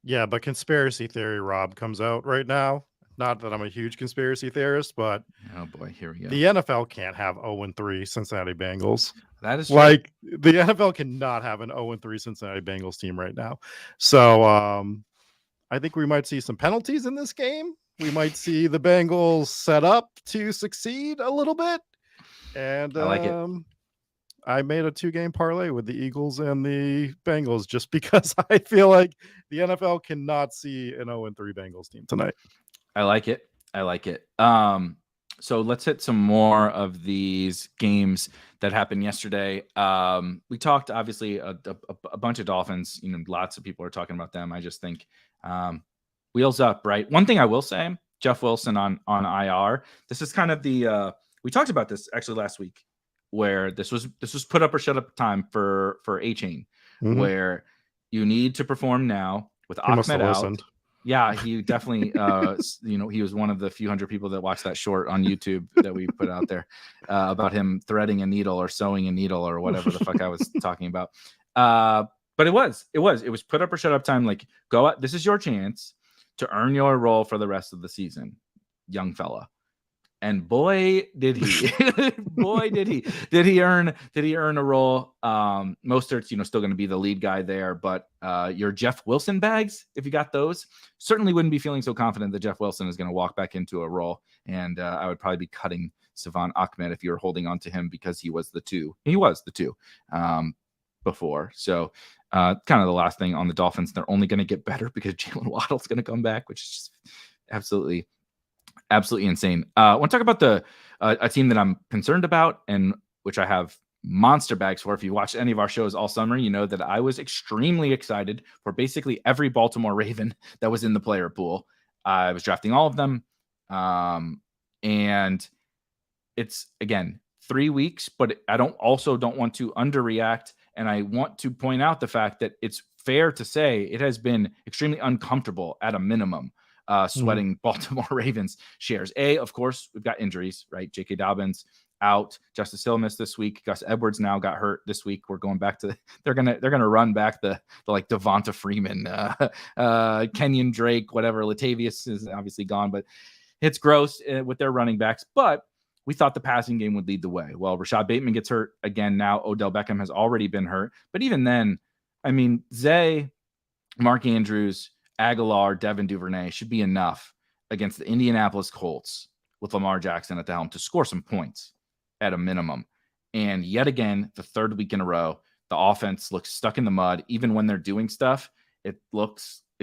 Yeah, but conspiracy theory, Rob, comes out right now. Not that I'm a huge conspiracy theorist, but oh boy, here we go. The NFL can't have 0-3 Cincinnati Bengals. That is true. Like the NFL cannot have an 0-3 Cincinnati Bengals team right now. So I think we might see some penalties in this game. We might see the Bengals set up to succeed a little bit. And I like it. I made a 2-game parlay with the Eagles and the Bengals just because I feel like the NFL cannot see an 0-3 Bengals team tonight. I like it. So let's hit some more of these games that happened yesterday. We talked obviously a bunch of Dolphins. You know, lots of people are talking about them. I just think wheels up, right? One thing I will say, Jeff Wilson on IR. This is kind of the we talked about this actually last week, where this was put up or shut up time for Etienne, where you need to perform now with Ahmed out. Listened. Yeah, he definitely, he was one of the few hundred people that watched that short on YouTube that we put out there about him threading a needle or sewing a needle or whatever the fuck I was talking about. But it was put up or shut up time. Like, go out. This is your chance to earn your role for the rest of the season, young fella. And boy, did he! Did he earn a role? Mostert's, still going to be the lead guy there, but your Jeff Wilson bags, if you got those, certainly wouldn't be feeling so confident that Jeff Wilson is going to walk back into a role. And I would probably be cutting Savon Ahmed if you were holding on to him because he was the two. He was the two before. So kind of the last thing on the Dolphins, they're only going to get better because Jalen Waddle's going to come back, which is just absolutely insane. I want to talk about a team that I'm concerned about and which I have monster bags for. If you watched any of our shows all summer, you know that I was extremely excited for basically every Baltimore Raven that was in the player pool. I was drafting all of them. And it's, again, 3 weeks, but I don't want to underreact. And I want to point out the fact that it's fair to say it has been extremely uncomfortable at a minimum. Sweating Baltimore Ravens shares. Of course, we've got injuries, right? J.K. Dobbins out. Justice Hill missed this week. Gus Edwards now got hurt this week. We're going back to they're gonna run back the like Devonta Freeman, Kenyon Drake, whatever. Latavius is obviously gone, but it's gross with their running backs. But we thought the passing game would lead the way. Well, Rashad Bateman gets hurt again now. Odell Beckham has already been hurt. But even then, I mean, Zay, Mark Andrews, Aguilar, Devin Duvernay should be enough against the Indianapolis Colts with Lamar Jackson at the helm to score some points at a minimum. And yet again, the third week in a row, the offense looks stuck in the mud. Even when they're doing stuff, it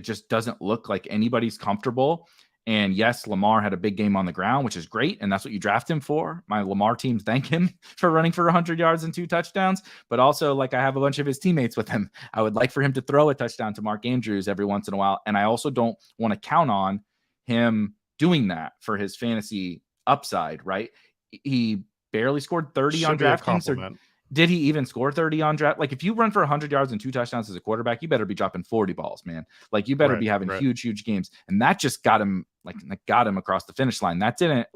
just doesn't look like anybody's comfortable. And yes, Lamar had a big game on the ground, which is great. And that's what you draft him for. My Lamar teams thank him for running for 100 yards and 2 touchdowns. But also, like, I have a bunch of his teammates with him. I would like for him to throw a touchdown to Mark Andrews every once in a while. And I also don't want to count on him doing that for his fantasy upside, right? He barely scored 30 on DraftKings. Did he even score 30 on draft? Like, if you run for 100 yards and 2 touchdowns as a quarterback, you better be dropping 40 balls, man. Like, you better be having huge games. And that just got him across the finish line. That didn't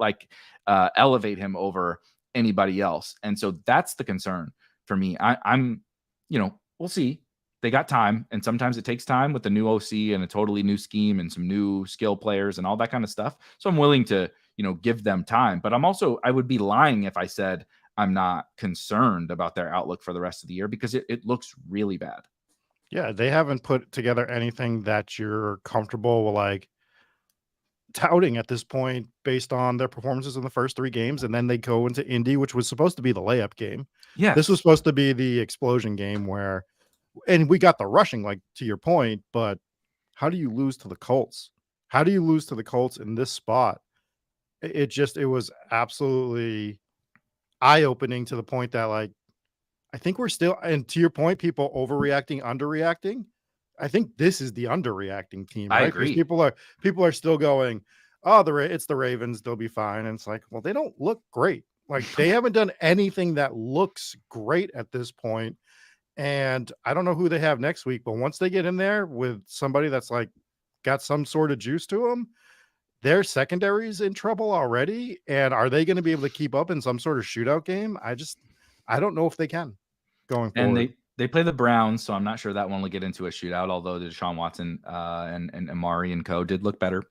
elevate him over anybody else. And so that's the concern for me. I'm we'll see. They got time, and sometimes it takes time with the new OC and a totally new scheme and some new skill players and all that kind of stuff. So I'm willing to, give them time. But I would be lying if I said I'm not concerned about their outlook for the rest of the year because it looks really bad. Yeah, they haven't put together anything that you're comfortable like touting at this point based on their performances in the first 3 games, and then they go into Indy, which was supposed to be the layup game. This was Yes. supposed to be the explosion game where and we got the rushing, like, to your point, but how do you lose to the Colts? How do you lose to the Colts in this spot? It was absolutely eye-opening to the point that, like, I think we're still and to your point, people overreacting, underreacting. I think this is the underreacting team, I right? Because agree. people are still going, "Oh, it's the Ravens, they'll be fine." And it's like, well, they don't look great. Like they haven't done anything that looks great at this point. And I don't know who they have next week, but once they get in there with somebody that's like got some sort of juice to them, their secondary's in trouble already. And are they going to be able to keep up in some sort of shootout game? I don't know if they can going And forward. they play the Browns, so I'm not sure that one will get into a shootout, although the Deshaun Watson and Amari and co did look better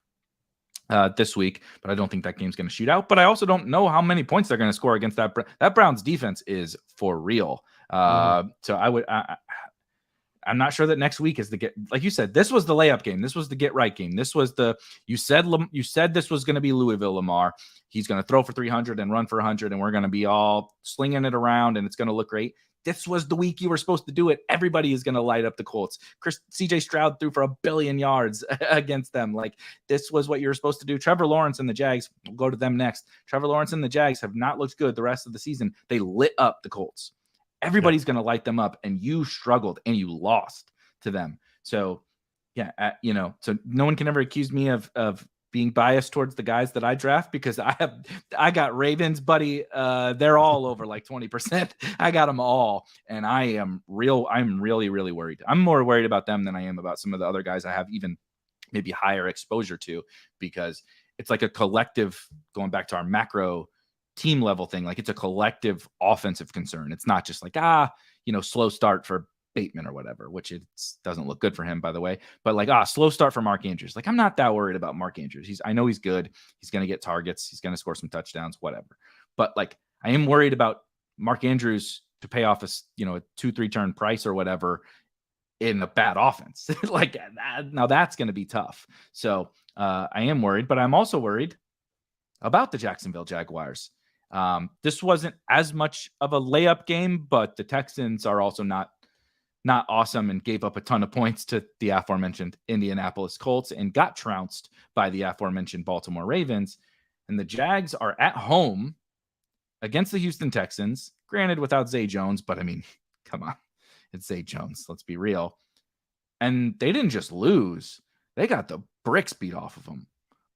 this week, but I don't think that game's going to shoot out. But I also don't know how many points they're going to score against that Browns defense is for real. So I'm not sure that next week is the get, like you said, this was the layup game. This was the get right game. This was you said this was going to be Louisville Lamar. He's going to throw for 300 and run for 100, and we're going to be all slinging it around, and it's going to look great. This was the week you were supposed to do it. Everybody is going to light up the Colts. CJ Stroud threw for 1 billion yards against them. Like, this was what you were supposed to do. Trevor Lawrence and the Jags, we'll go to them next. Trevor Lawrence and the Jags have not looked good the rest of the season. They lit up the Colts. Everybody's going to light them up, and you struggled and you lost to them. So, yeah, so no one can ever accuse me of being biased towards the guys that I draft, because I got Ravens, buddy. They're all over like 20%. I got them all, and I'm really, really worried. I'm more worried about them than I am about some of the other guys I have even maybe higher exposure to, because it's like a collective, going back to our macro team level thing. Like, it's a collective offensive concern. It's not just like, slow start for Bateman or whatever, which it doesn't look good for him, by the way, but like, slow start for Mark Andrews. Like, I'm not that worried about Mark Andrews. I know he's good. He's going to get targets. He's going to score some touchdowns, whatever. But like, I am worried about Mark Andrews to pay off a 2-3 turn price or whatever in a bad offense. Like, now that's going to be tough. So I am worried, but I'm also worried about the Jacksonville Jaguars. This wasn't as much of a layup game, but the Texans are also not awesome and gave up a ton of points to the aforementioned Indianapolis Colts and got trounced by the aforementioned Baltimore Ravens. And the Jags are at home against the Houston Texans, granted without Zay Jones, but I mean, come on, it's Zay Jones. Let's be real. And they didn't just lose. They got the bricks beat off of them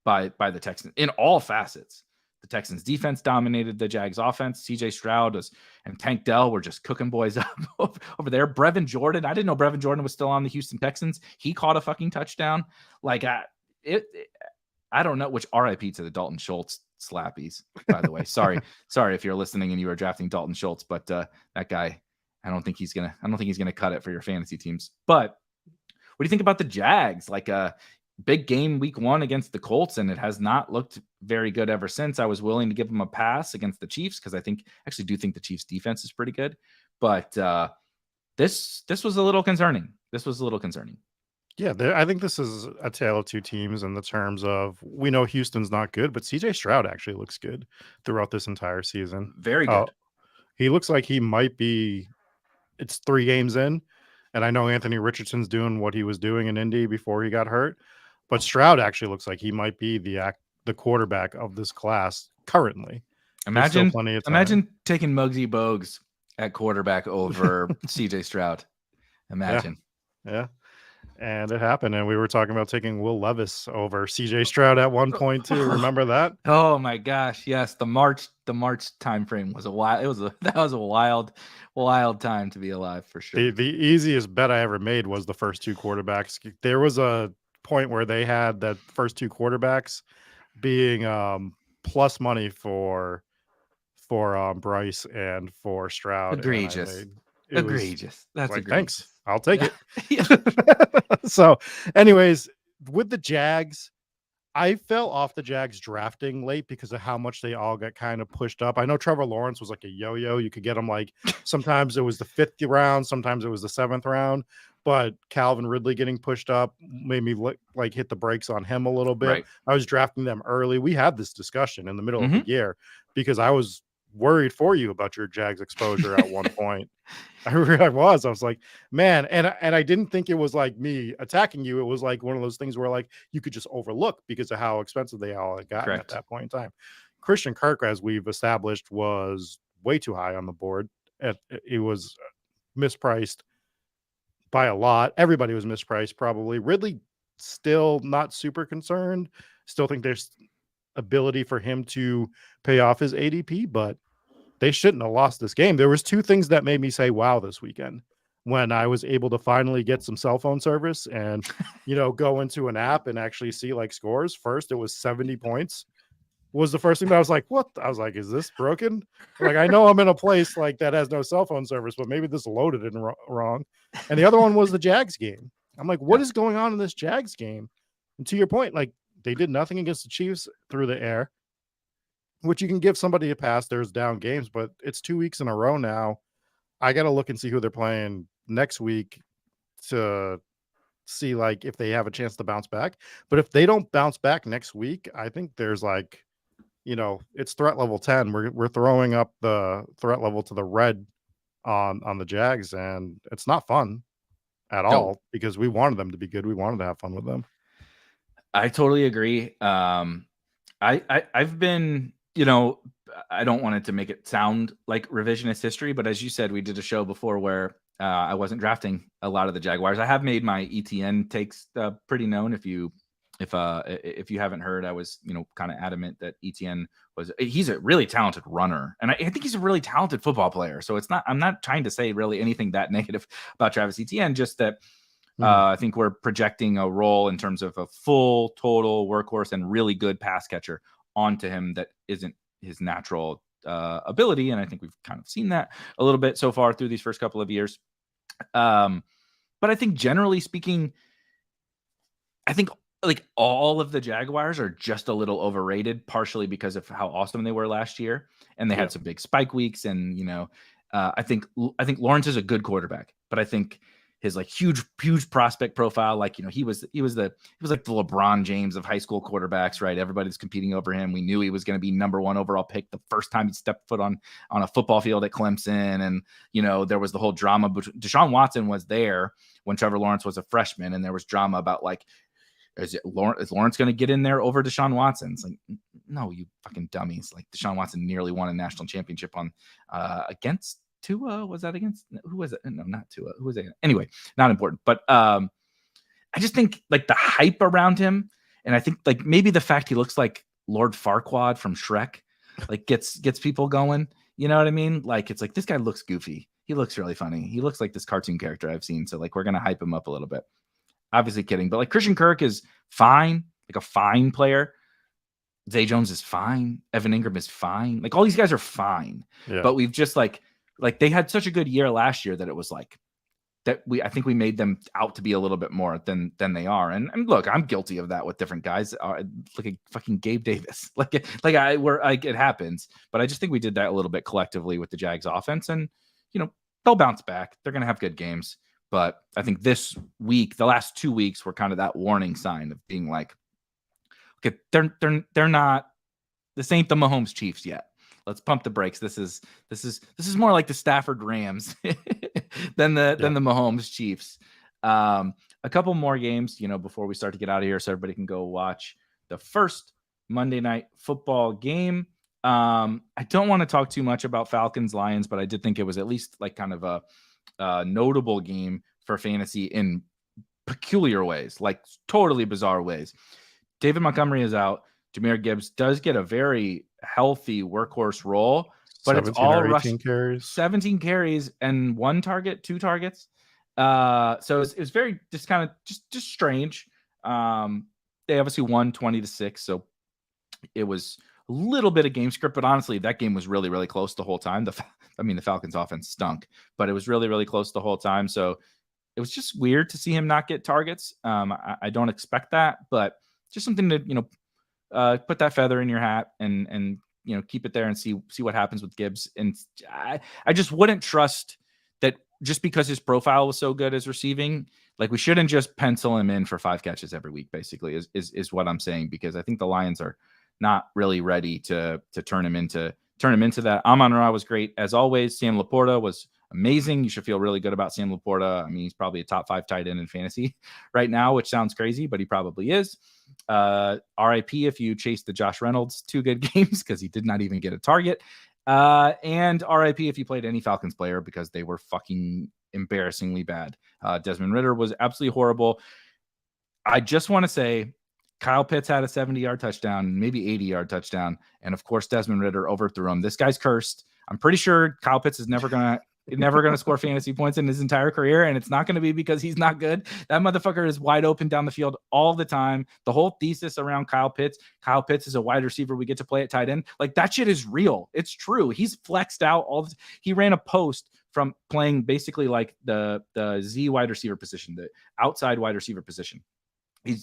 by the Texans in all facets. The Texans defense dominated the Jags offense. CJ Stroud and Tank Dell were just cooking boys up over there. Brevin Jordan, I didn't know Brevin Jordan was still on the Houston Texans. He caught a fucking touchdown. Like, I don't know, which RIP to the Dalton Schultz slappies, by the way. Sorry if you're listening and you are drafting Dalton Schultz, but that guy, I don't think he's gonna cut it for your fantasy teams. But what do you think about the Jags? Like, big game week 1 against the Colts, and it has not looked very good ever since. I was willing to give them a pass against the Chiefs because I actually do think the Chiefs defense is pretty good, but this was a little concerning. Yeah, I think this is a tale of two teams in the terms of, we know Houston's not good, but CJ Stroud actually looks good throughout this entire season. Very good. He looks like he might be, it's 3 games in, and I know Anthony Richardson's doing what he was doing in Indy before he got hurt. But Stroud actually looks like he might be the quarterback of this class currently. Imagine taking Muggsy Bogues at quarterback over CJ Stroud. Imagine. Yeah. And it happened. And we were talking about taking Will Levis over CJ Stroud at one point too. Remember that? Oh my gosh. Yes. The March time frame was that was a wild time to be alive, for sure. The easiest bet I ever made was the first 2 quarterbacks. There was a point where they had that first 2 quarterbacks being plus money for Bryce and for Stroud. Egregious. That's like, egregious. Thanks, I'll take it. So anyways, with the Jags, I fell off the Jags drafting late because of how much they all got kind of pushed up. I know Trevor Lawrence was like a yo-yo. You could get him like sometimes it was the 5th round, sometimes it was the 7th round. But Calvin Ridley getting pushed up made me like hit the brakes on him a little bit. Right. I was drafting them early. We had this discussion in the middle of Mhm. the year because I was worried for you about your Jags exposure at one point. I was. I was like, man, and I didn't think it was like me attacking you. It was like one of those things where like you could just overlook because of how expensive they all had gotten at Correct. that point in time. Christian Kirk, as we've established, was way too high on the board. It was mispriced by a lot. Everybody was mispriced, probably. Ridley, still not super concerned. Still think there's ability for him to pay off his ADP, but they shouldn't have lost this game. There was 2 things that made me say, wow, this weekend when I was able to finally get some cell phone service and, go into an app and actually see like scores. First, it was 70 points was the first thing that I was like, what? I was like, is this broken? Like, I know I'm in a place like that has no cell phone service, but maybe this loaded in wrong. And the other one was the Jags game. I'm like, what is going on in this Jags game? And to your point, like they did nothing against the Chiefs through the air, which you can give somebody a pass. There's down games, but it's 2 weeks in a row now. I got to look and see who they're playing next week to see like if they have a chance to bounce back. But if they don't bounce back next week, I think there's like, it's threat level 10. We're throwing up the threat level to the red on the Jags, and it's not fun at all because we wanted them to be good. We wanted to have fun with them. I totally agree. I've been, I don't want it to make it sound like revisionist history, but as you said, we did a show before where I wasn't drafting a lot of the Jaguars. I have made my Etienne takes pretty known. If you haven't heard, I was, kind of adamant that Etienne he's a really talented runner. And I think he's a really talented football player. So I'm not trying to say really anything that negative about Travis Etienne, just that I think we're projecting a role in terms of a full total workhorse and really good pass catcher onto him that isn't his natural ability. And I think we've kind of seen that a little bit so far through these first couple of years. But I think generally speaking, I think like all of the Jaguars are just a little overrated, partially because of how awesome they were last year. And they had some big spike weeks. And, I think Lawrence is a good quarterback, but I think his like huge prospect profile, like, he was like the LeBron James of high school quarterbacks, right? Everybody's competing over him. We knew he was going to be number 1 overall pick the first time he stepped foot on a football field at Clemson. And, there was the whole drama. Deshaun Watson was there when Trevor Lawrence was a freshman. And there was drama about like, is Lawrence going to get in there over Deshaun Watson? It's like, no, you fucking dummies. Like Deshaun Watson nearly won a national championship on against Tua. Was that against who was it? No, not Tua. Who was it? Anyway, not important. But I just think like the hype around him, and I think like maybe the fact he looks like Lord Farquaad from Shrek, like gets people going. You know what I mean? Like it's like this guy looks goofy. He looks really funny. He looks like this cartoon character I've seen. So like we're gonna hype him up a little bit. Obviously kidding, but like Christian Kirk is fine, like a fine player. Zay Jones is fine. Evan Ingram is fine. Like all these guys are fine. Yeah. But we've just like they had such a good year last year that it was like that I think we made them out to be a little bit more than they are. And look, I'm guilty of that with different guys. Look at fucking Gabe Davis. It happens. But I just think we did that a little bit collectively with the Jags offense, and they'll bounce back. They're gonna have good games. But I think this week, the last 2 weeks were kind of that warning sign of being like, okay, they're not, this ain't the Mahomes Chiefs yet. Let's pump the brakes. This is more like the Stafford Rams than the Mahomes Chiefs. A couple more games, before we start to get out of here, so everybody can go watch the first Monday Night Football game. I don't want to talk too much about Falcons Lions, but I did think it was at least like kind of a notable game for fantasy in peculiar ways, like totally bizarre ways. David Montgomery is out. Jahmyr Gibbs does get a very healthy workhorse role, but it's all rushing carries. 17 carries and 1 target, 2 targets. So it was very just kind of just strange. They obviously won 20-6, so it was a little bit of game script, but honestly, that game was really, really close the whole time. The Falcons offense stunk, but it was really, really close the whole time. So it was just weird to see him not get targets. I don't expect that, but just something to, put that feather in your hat and keep it there and see what happens with Gibbs. And I just wouldn't trust that just because his profile was so good as receiving. Like, we shouldn't just pencil him in for 5 catches every week, basically, is what I'm saying, because I think the Lions are not really ready to turn him into that. Amon-Ra was great as always. Sam Laporta was amazing. You should feel really good about Sam Laporta. I mean, he's probably a top 5 tight end in fantasy right now, which sounds crazy, but he probably is. RIP if you chased the Josh Reynolds 2 good games, because he did not even get a target. And RIP if you played any Falcons player, because they were fucking embarrassingly bad. Desmond Ridder was absolutely horrible. I just want to say Kyle Pitts had a 70-yard touchdown, maybe 80-yard touchdown. And of course, Desmond Ridder overthrew him. This guy's cursed. I'm pretty sure Kyle Pitts is never going to score fantasy points in his entire career. And it's not going to be because he's not good. That motherfucker is wide open down the field all the time. The whole thesis around Kyle Pitts is a wide receiver we get to play at tight end. Like, that shit is real. It's true. He's flexed out he ran a post from playing basically like the Z wide receiver position, the outside wide receiver position. He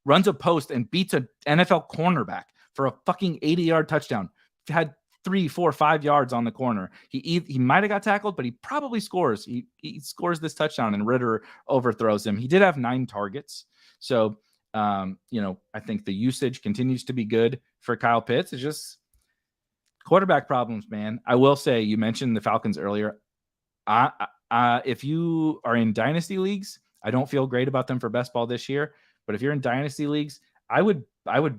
runs a post and beats an NFL cornerback for a fucking 80-yard touchdown. Had 3, 4, 5 yards on the corner. He might have got tackled, but he probably scores. He scores this touchdown, and Ridder overthrows him. He did have 9 targets. So, I think the usage continues to be good for Kyle Pitts. It's just quarterback problems, man. I will say, you mentioned the Falcons earlier. If you are in dynasty leagues, I don't feel great about them for best ball this year. But if you're in dynasty leagues, I would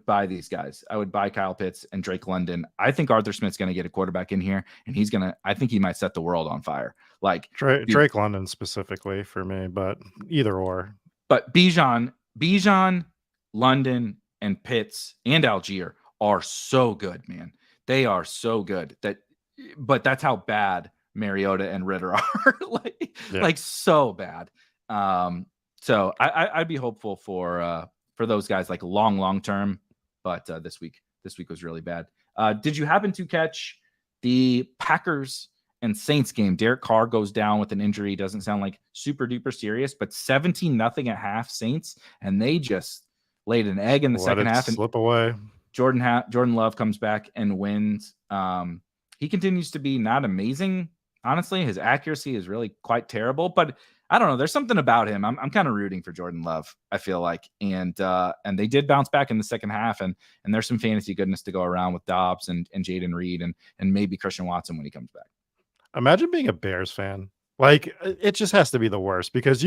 buy these guys. I would buy Kyle Pitts and Drake London. I think Arthur Smith's going to get a quarterback in here, and I think he might set the world on fire. Like Drake London specifically for me, but either or. But Bijan, London, and Pitts and Algier are so good, man. They are so good but that's how bad Mariota and Ridder are. like so bad. So I'd be hopeful for those guys, like long term, but this week was really bad. Did you happen to catch the Packers and Saints game? Derek Carr goes down with an injury. Doesn't sound like super duper serious, but 17-0 at half Saints, and they just laid an egg in the second half and slip away. Jordan Love comes back and wins. He continues to be not amazing. Honestly, his accuracy is really quite terrible, but I don't know. There's something about him. I'm kind of rooting for Jordan Love, I feel like. And they did bounce back in the second half, and there's some fantasy goodness to go around with Dobbs and Jaden Reed and maybe Christian Watson when he comes back. Imagine being a Bears fan. Like, it just has to be the worst, because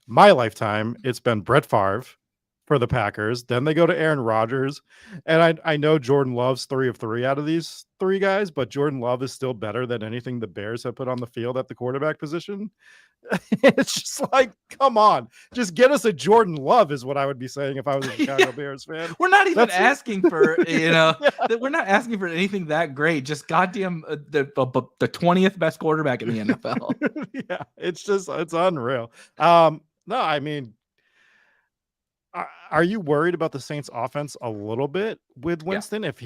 my lifetime, it's been Brett Favre for the Packers. Then they go to Aaron Rodgers. And I know Jordan Love's 3 of 3 out of these 3 guys, but Jordan Love is still better than anything the Bears have put on the field at the quarterback position. It's just like, come on, just get us a Jordan Love is what I would be saying if I was a Chicago Bears fan. We're not even asking for, we're not asking for anything that great. Just goddamn the 20th best quarterback in the NFL. Yeah, it's unreal. No, I mean, are you worried about the Saints offense a little bit with Winston if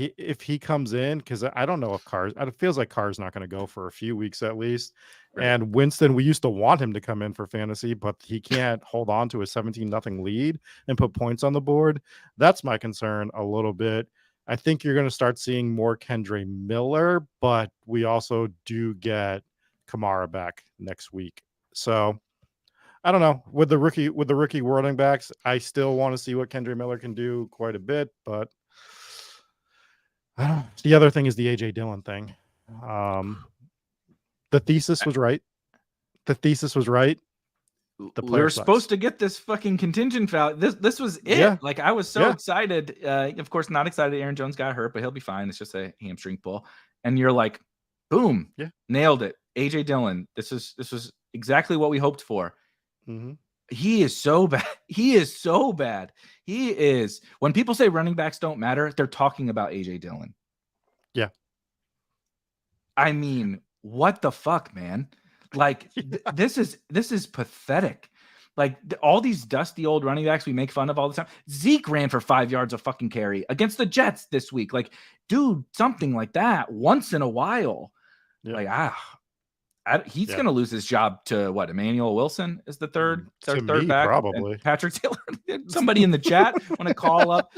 he comes in? Because I don't know if it feels like Carr's not going to go for a few weeks at least. Right. And Winston, we used to want him to come in for fantasy, but he can't hold on to a 17-0 lead and put points on the board. That's my concern a little bit. I think you're going to start seeing more Kendre Miller, but we also do get Kamara back next week. So I don't know. With the rookie running backs, I still want to see what Kendre Miller can do quite a bit, but I don't know. The other thing is the AJ Dillon thing. The thesis was right. We were supposed to get this fucking contingent foul. This was it. Yeah. Like, I was so excited. Of course, not excited Aaron Jones got hurt, but he'll be fine. It's just a hamstring pull. And you're like, boom, nailed it. AJ Dillon. This was exactly what we hoped for. Mm-hmm. He is so bad. He is. When people say running backs don't matter, they're talking about AJ Dillon. Yeah. I mean, what the fuck, man? Like, this is pathetic. Like, all these dusty old running backs we make fun of all the time. Zeke ran for 5 yards a fucking carry against the Jets this week. Like, dude, something like that once in a while. Yeah. Like, He's Yeah. going to lose his job to what? Emmanuel Wilson is the third To me, back, probably. and Patrick Taylor. Somebody in the chat want to call up,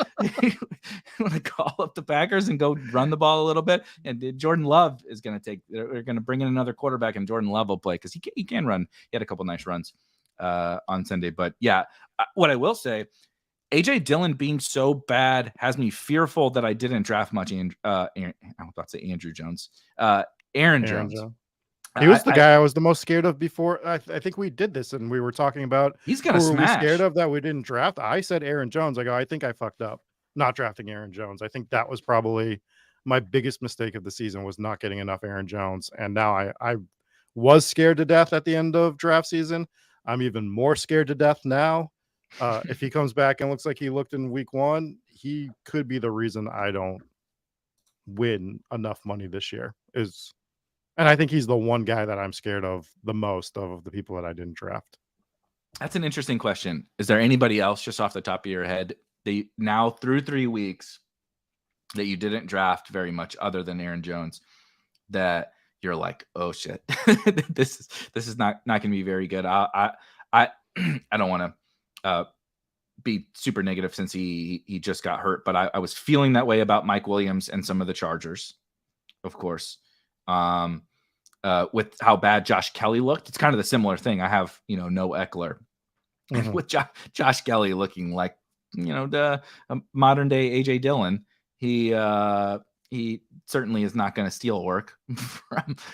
the Packers and go run the ball a little bit. And Jordan Love is going to they're going to bring in another quarterback, and Jordan Love will play because he can run. He had a couple nice runs on Sunday. But yeah, what I will say, AJ Dillon being so bad has me fearful that I didn't draft much. I was about to say Andrew Jones, Aaron Jones. He was the guy I was the most scared of before. I think we did this and we were talking about he's gonna who smash. Were we scared of that we didn't draft. I said Aaron Jones. I go, I think I fucked up not drafting Aaron Jones. I think that was probably my biggest mistake of the season, was not getting enough Aaron Jones. And now I was scared to death at the end of draft season. I'm even more scared to death now. If he comes back and looks like he looked in week 1, he could be the reason I don't win enough money this year. And I think he's the one guy that I'm scared of the most of the people that I didn't draft. That's an interesting question. Is there anybody else just off the top of your head that now through 3 weeks that you didn't draft very much other than Aaron Jones that you're like, oh shit, this is not going to be very good. I don't want to be super negative since he just got hurt, but I was feeling that way about Mike Williams and some of the Chargers, of course. With how bad Josh Kelly looked, it's kind of the similar thing. I have, no Eckler, with Josh Kelly looking like, the modern day AJ Dillon. He certainly is not going to steal work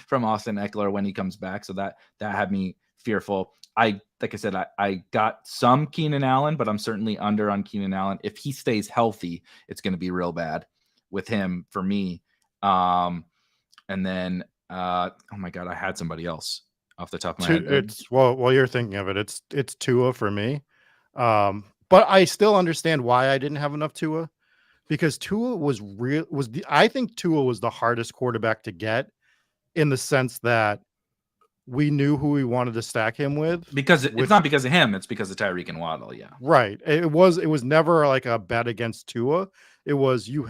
from Austin Eckler when he comes back. So that had me fearful. Like I said, I got some Keenan Allen, but I'm certainly under on Keenan Allen. If he stays healthy, it's going to be real bad with him for me. And then, oh my God, I had somebody else off the top of my head. It's while you're thinking of it, it's Tua for me. But I still understand why I didn't have enough Tua, because Tua I think Tua was the hardest quarterback to get, in the sense that we knew who we wanted to stack him with. Because it's not because of him, it's because of Tyreek and Waddle. Yeah. Right. It was never like a bet against Tua. It was, you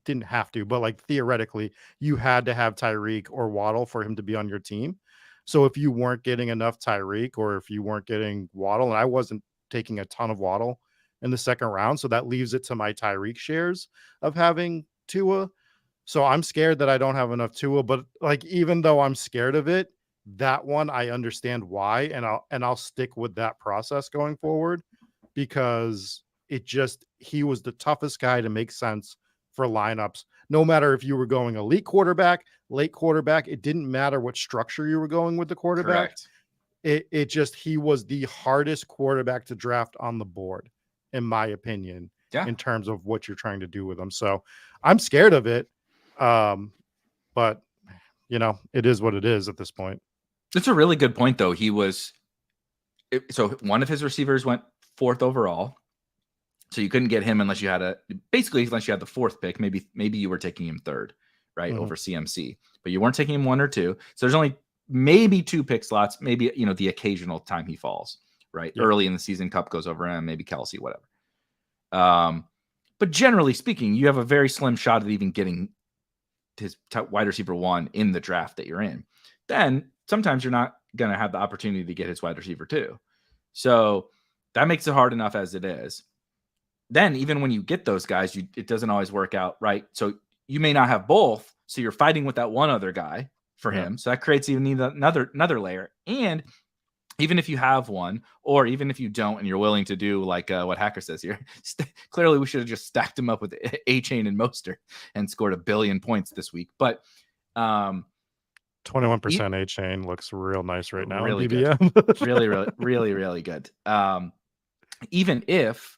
didn't have to, but like theoretically you had to have Tyreek or Waddle for him to be on your team. So if you weren't getting enough Tyreek, or if you weren't getting Waddle, and I wasn't taking a ton of Waddle in the second round, so that leaves it to my Tyreek shares of having Tua. So I'm scared that I don't have enough Tua, but like, even though I'm scared of it, that one I understand why, and I'll stick with that process going forward, because he was the toughest guy to make sense for lineups. No matter if you were going elite quarterback, late quarterback, it didn't matter what structure you were going with the quarterback. Correct. He was the hardest quarterback to draft on the board, in my opinion, in terms of what you're trying to do with him. So I'm scared of it. But it is what it is at this point. That's a really good point, though. So one of his receivers went 4th overall. So you couldn't get him unless you had unless you had the 4th pick. Maybe you were taking him 3rd, right? Over CMC, but you weren't taking him 1 or 2. So there's only maybe 2 pick slots, maybe, the occasional time he falls, right? Yeah. Early in the season, Cup goes over him, maybe Kelsey, whatever. But generally speaking, you have a very slim shot at even getting his wide receiver 1 in the draft that you're in. Then sometimes you're not going to have the opportunity to get his wide receiver 2. So that makes it hard enough as it is. Then even when you get those guys, it doesn't always work out, right? So you may not have both. So you're fighting with that one other guy for him. So that creates even another layer. And even if you have one, or even if you don't, and you're willing to do like what Hacker says here, clearly we should have just stacked him up with A-Chain and Mostert and scored 1 billion points this week. But 21% A-Chain looks real nice right now. Really good. really good. Even if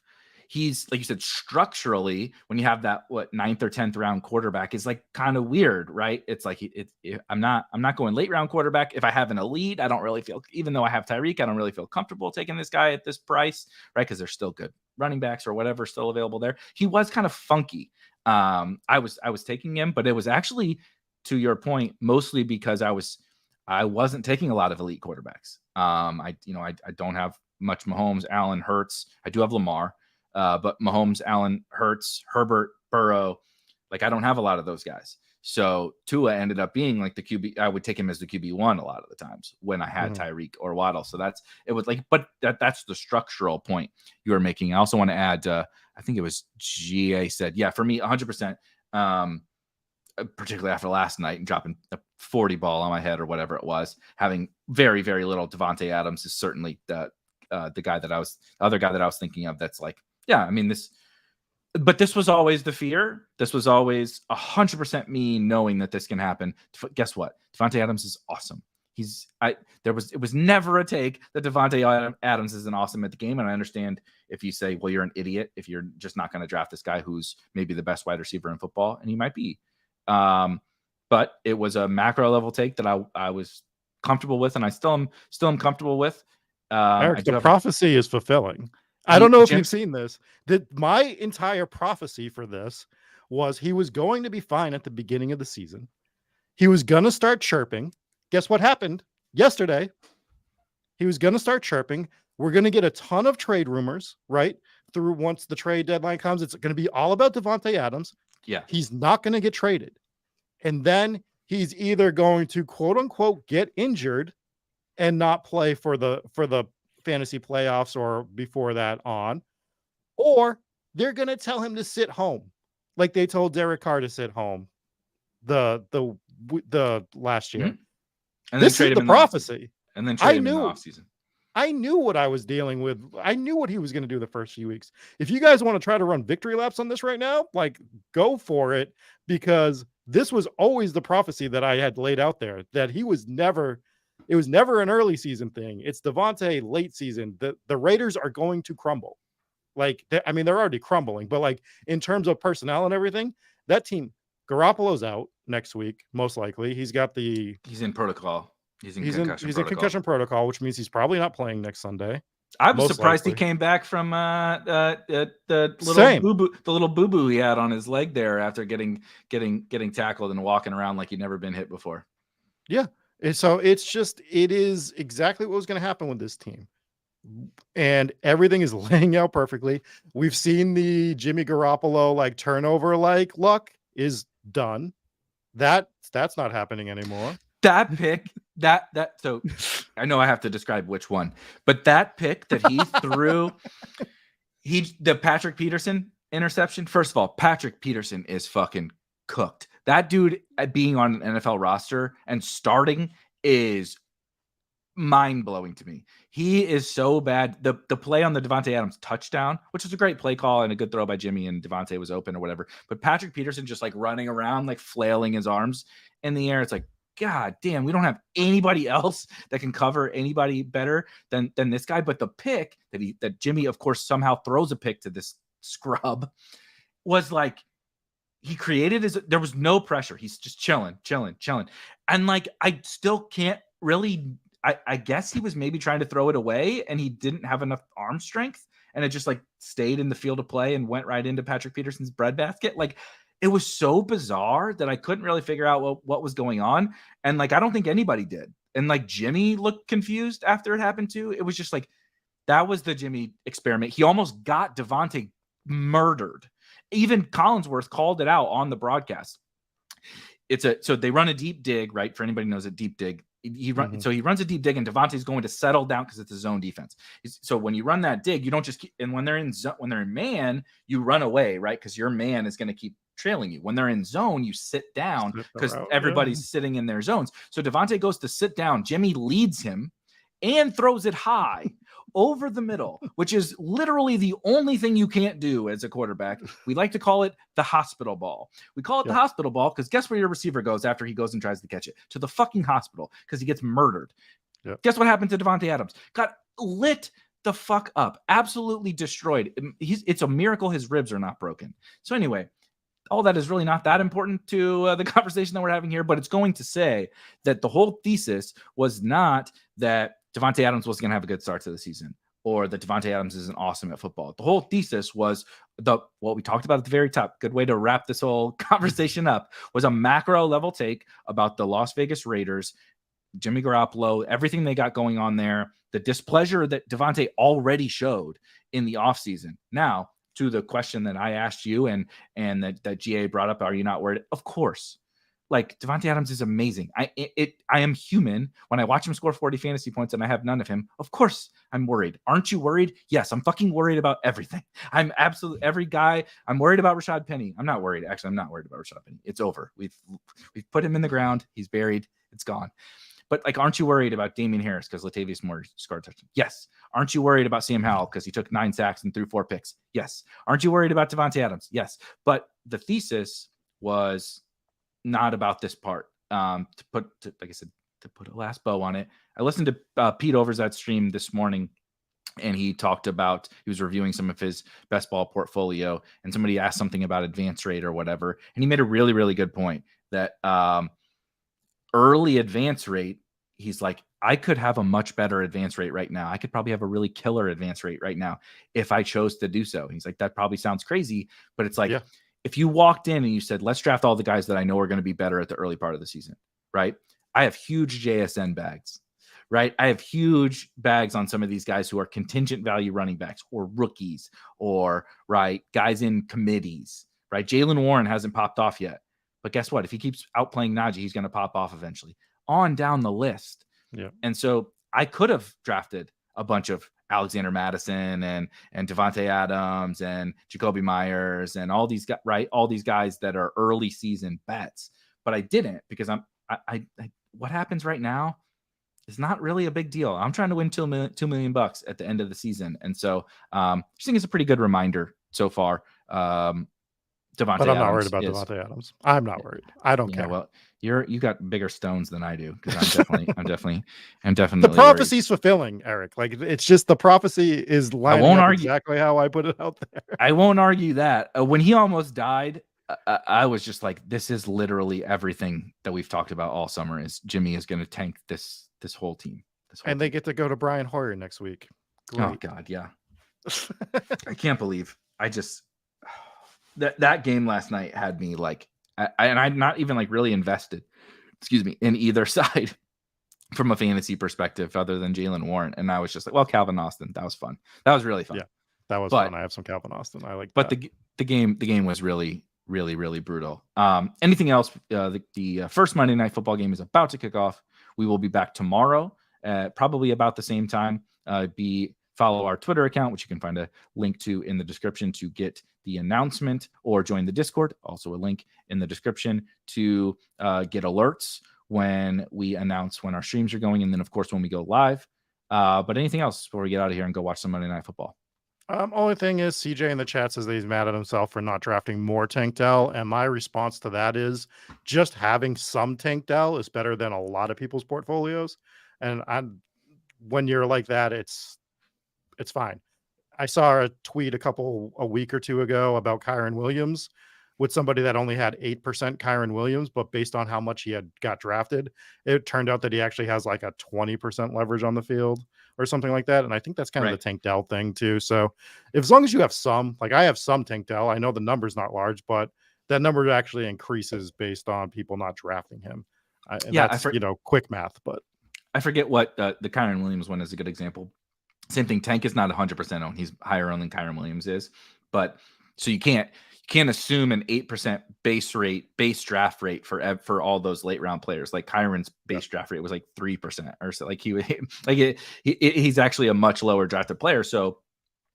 he's, like you said, structurally, when you have that 9th or 10th round quarterback, is like kind of weird, right? It's like I'm not going late round quarterback. If I have an elite, I don't really feel, even though I have Tyreek, I don't really feel comfortable taking this guy at this price, right? Because there's still good running backs or whatever still available there. He was kind of funky. I was taking him, but it was actually, to your point, mostly because I wasn't taking a lot of elite quarterbacks. I don't have much Mahomes, Allen, Hurts. I do have Lamar. But Mahomes, Allen, Hurts, Herbert, Burrow, Like I don't have a lot of those guys. So Tua ended up being like the QB. I would take him as the QB1 a lot of the times when I had Tyreek or Waddle. So it was like, but that's the structural point you were making. I also want to add, I think it was GA said, yeah, for me, 100%, particularly after last night and dropping a 40 ball on my head or whatever it was, having very, very little Devontae Adams is certainly the other guy that I was thinking of. That's like, yeah, I mean, but this was always the fear. This was always 100% me knowing that this can happen. Guess what? Devontae Adams is awesome. It was never a take that Devontae Adams isn't awesome at the game. And I understand if you say, well, you're an idiot if you're just not going to draft this guy who's maybe the best wide receiver in football, and he might be. But it was a macro level take that I was comfortable with, and I still am comfortable with. Eric, the prophecy is fulfilling. I don't know if you've seen this. That my entire prophecy for this was he was going to be fine at the beginning of the season. He was going to start chirping. Guess what happened yesterday? He was going to start chirping. We're going to get a ton of trade rumors, right? Through once the trade deadline comes, it's going to be all about Devontae Adams. Yeah. He's not going to get traded. And then he's either going to quote unquote get injured and not play for the fantasy playoffs or before that on, or they're going to tell him to sit home like they told Derek Carr to sit home the last year. And this is the prophecy. And then trade him in the offseason. I knew what I was dealing with. I knew what he was going to do the first few weeks. If you guys want to try to run victory laps on this right now, like go for it, because this was always the prophecy that I had laid out there, that it was never an early season thing. It's Devontae late season. The Raiders are going to crumble. Like, they're already crumbling, but like in terms of personnel and everything, that team, Garoppolo's out next week, most likely. He's in protocol. He's in concussion protocol, which means he's probably not playing next Sunday. I was surprised he came back from the little boo-boo he had on his leg there after getting tackled and walking around like he'd never been hit before. Yeah. So it is exactly what was going to happen with this team. And everything is laying out perfectly. We've seen the Jimmy Garoppolo like turnover like luck is done. That's not happening anymore. That pick, so I know I have to describe which one, but that pick that he threw, the Patrick Peterson interception. First of all, Patrick Peterson is fucking cooked. That dude being on an NFL roster and starting is mind-blowing to me. He is so bad. The play on the Devontae Adams touchdown, which was a great play call and a good throw by Jimmy, and Devontae was open or whatever. But Patrick Peterson just like running around, like flailing his arms in the air. It's like, God damn, we don't have anybody else that can cover anybody better than this guy. But the pick that Jimmy, of course, somehow throws a pick to this scrub was like, he created there was no pressure. He's just chilling. And like, I still can't really, I guess he was maybe trying to throw it away and he didn't have enough arm strength and it just like stayed in the field of play and went right into Patrick Peterson's breadbasket. Like, it was so bizarre that I couldn't really figure out what was going on. And like, I don't think anybody did. And like, Jimmy looked confused after it happened too. It was just like, that was the Jimmy experiment. He almost got Devontae murdered. Even Collinsworth called it out on the broadcast. So they run a deep dig, right? For anybody who knows a deep dig, so he runs a deep dig and Devontae's going to settle down because it's a zone defense. So when you run that dig, you don't just and when they're in man, you run away, right? Because your man is going to keep trailing you. When they're in zone, you sit down because everybody's sitting in their zones. So Devontae goes to sit down. Jimmy leads him and throws it high over the middle, which is literally the only thing you can't do as a quarterback. We like to call it the hospital ball. We call it the hospital ball because guess where your receiver goes after he goes and tries to catch it? To the fucking hospital because he gets murdered. Yep. Guess what happened to Devontae Adams? Got lit the fuck up. Absolutely destroyed. It's a miracle his ribs are not broken. So anyway, all that is really not that important to the conversation that we're having here, but it's going to say that the whole thesis was not that Devontae Adams was going to have a good start to the season or that Devontae Adams isn't awesome at football. The whole thesis was what we talked about at the very top. Good way to wrap this whole conversation up was a macro level take about the Las Vegas Raiders, Jimmy Garoppolo, everything they got going on there, the displeasure that Devontae already showed in the offseason. Now, to the question that I asked you and that GA brought up, are you not worried? Of course. Like, Devonta Adams is amazing. I am human. When I watch him score 40 fantasy points and I have none of him, of course I'm worried. Aren't you worried? Yes, I'm fucking worried about everything. I'm absolutely every guy. I'm worried about Rashad Penny. I'm not worried. Actually, I'm not worried about Rashad Penny. It's over. We've put him in the ground. He's buried. It's gone. But like, aren't you worried about Damian Harris because Latavius Moore scored a touchdown? Yes. Aren't you worried about Sam Howell because he took 9 sacks and threw 4 picks? Yes. Aren't you worried about Devonta Adams? Yes. But the thesis was not about this part. Like I said, to put a last bow on it, I listened to Pete Overzat's stream this morning, and he talked about, he was reviewing some of his best ball portfolio, and somebody asked something about advance rate or whatever, and he made a really, really good point that early advance rate, he's like, I could have a much better advance rate right now. I could probably have a really killer advance rate right now if I chose to do so. He's like, that probably sounds crazy, but it's like, if you walked in and you said, let's draft all the guys that I know are going to be better at the early part of the season, right? I have huge JSN bags, right? I have huge bags on some of these guys who are contingent value running backs or rookies or, right, guys in committees, right? Jaylen Warren hasn't popped off yet. But guess what? If he keeps outplaying Najee, he's going to pop off eventually. On down the list. Yeah. And so I could have drafted a bunch of Alexander Mattison and Devontae Adams and Jacoby Myers and all these guys, right? All these guys that are early season bets. But I didn't because I what happens right now is not really a big deal. I'm trying to win $2 million at the end of the season. And so I think it's a pretty good reminder so far. Devontae but I'm Adams not worried about Devontae Adams. I'm not worried. I don't care. Well, you got bigger stones than I do because I'm definitely the prophecy's fulfilling, Eric. Like, it's just the prophecy is lining up exactly how I put it out there. I won't argue that. When he almost died, I was just like, this is literally everything that we've talked about all summer. Is Jimmy is going to tank this whole team. They get to go to Brian Hoyer next week. Great. Oh God, yeah. I can't believe I just. That game last night had me like, and I'm not even like really invested, in either side from a fantasy perspective other than Jaylen Warren. And I was just like, well, Calvin Austin, that was fun. That was really fun. Yeah, that was fun. I have some Calvin Austin. I like but that. the game was really, really, really brutal. Anything else? The first Monday Night Football game is about to kick off. We will be back tomorrow at probably about the same time. Follow our Twitter account, which you can find a link to in the description to get the announcement, or join the Discord, also a link in the description to get alerts when we announce when our streams are going. And then, of course, when we go live. But anything else before we get out of here and go watch some Monday Night Football? Only thing is, CJ in the chat says that he's mad at himself for not drafting more Tank Dell. And my response to that is just having some Tank Dell is better than a lot of people's portfolios. And when you're like that, it's fine. I saw a tweet a week or two ago about Kyren Williams with somebody that only had 8% Kyren Williams, but based on how much he had got drafted, it turned out that he actually has like a 20% leverage on the field or something like that. And I think that's kind of the Tank Dell thing too. So as long as you have some, like I have some Tank Dell, I know the number's not large, but that number actually increases based on people not drafting him. That's quick math, but I forget what the Kyren Williams one is a good example. Same thing. Tank is not 100% owned. He's higher owned than Kyren Williams is, but so you can't assume an 8% base draft rate for all those late round players. Like Kyron's base draft rate was like 3% or so. Like he's actually a much lower drafted player. So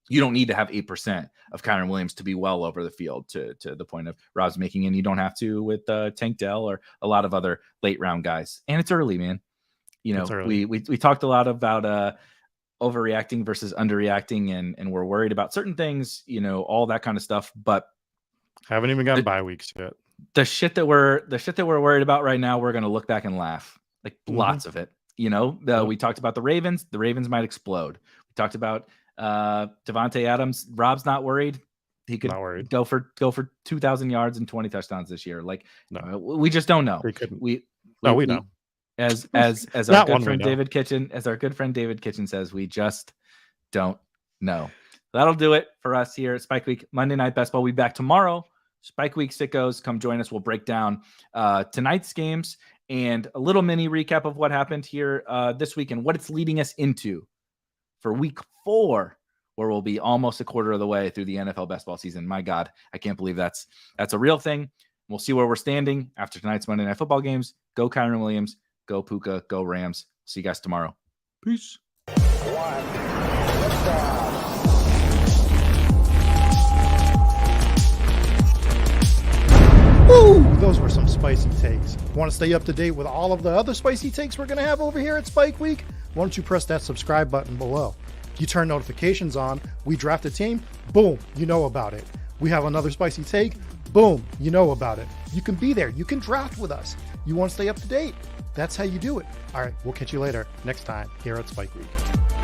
you don't need to have 8% of Kyren Williams to be well over the field to the point of Rob's making, and you don't have to with Tank Dell or a lot of other late round guys. And it's early, man. We talked a lot about overreacting versus underreacting, and we're worried about certain things, all that kind of stuff, but haven't even gotten bye weeks yet. The shit that we're worried about right now, we're going to look back and laugh, like lots of it. We talked about the Ravens might explode. We talked about Devontae Adams. Rob's not worried. He could go for 2,000 yards and 20 touchdowns this year. Like, no, we just don't know. We know. As our good friend David Kitchen says, we just don't know. That'll do it for us here at Spike Week Monday Night Best Ball. We'll be back tomorrow. Spike Week sickos, come join us. We'll break down tonight's games and a little mini recap of what happened here this week and what it's leading us into for week 4, where we'll be almost a quarter of the way through the NFL best ball season. My God, I can't believe that's a real thing. We'll see where we're standing after tonight's Monday Night Football games. Go Kyron Williams, go Puka, go Rams. See you guys tomorrow. Peace. Woo! Those were some spicy takes. Want to stay up to date with all of the other spicy takes we're going to have over here at Spike Week? Why don't you press that subscribe button below? You turn notifications on, we draft a team, boom, you know about it. We have another spicy take, boom, you know about it. You can be there. You can draft with us. You want to stay up to date? That's how you do it. All right, we'll catch you later next time here at Spike Week.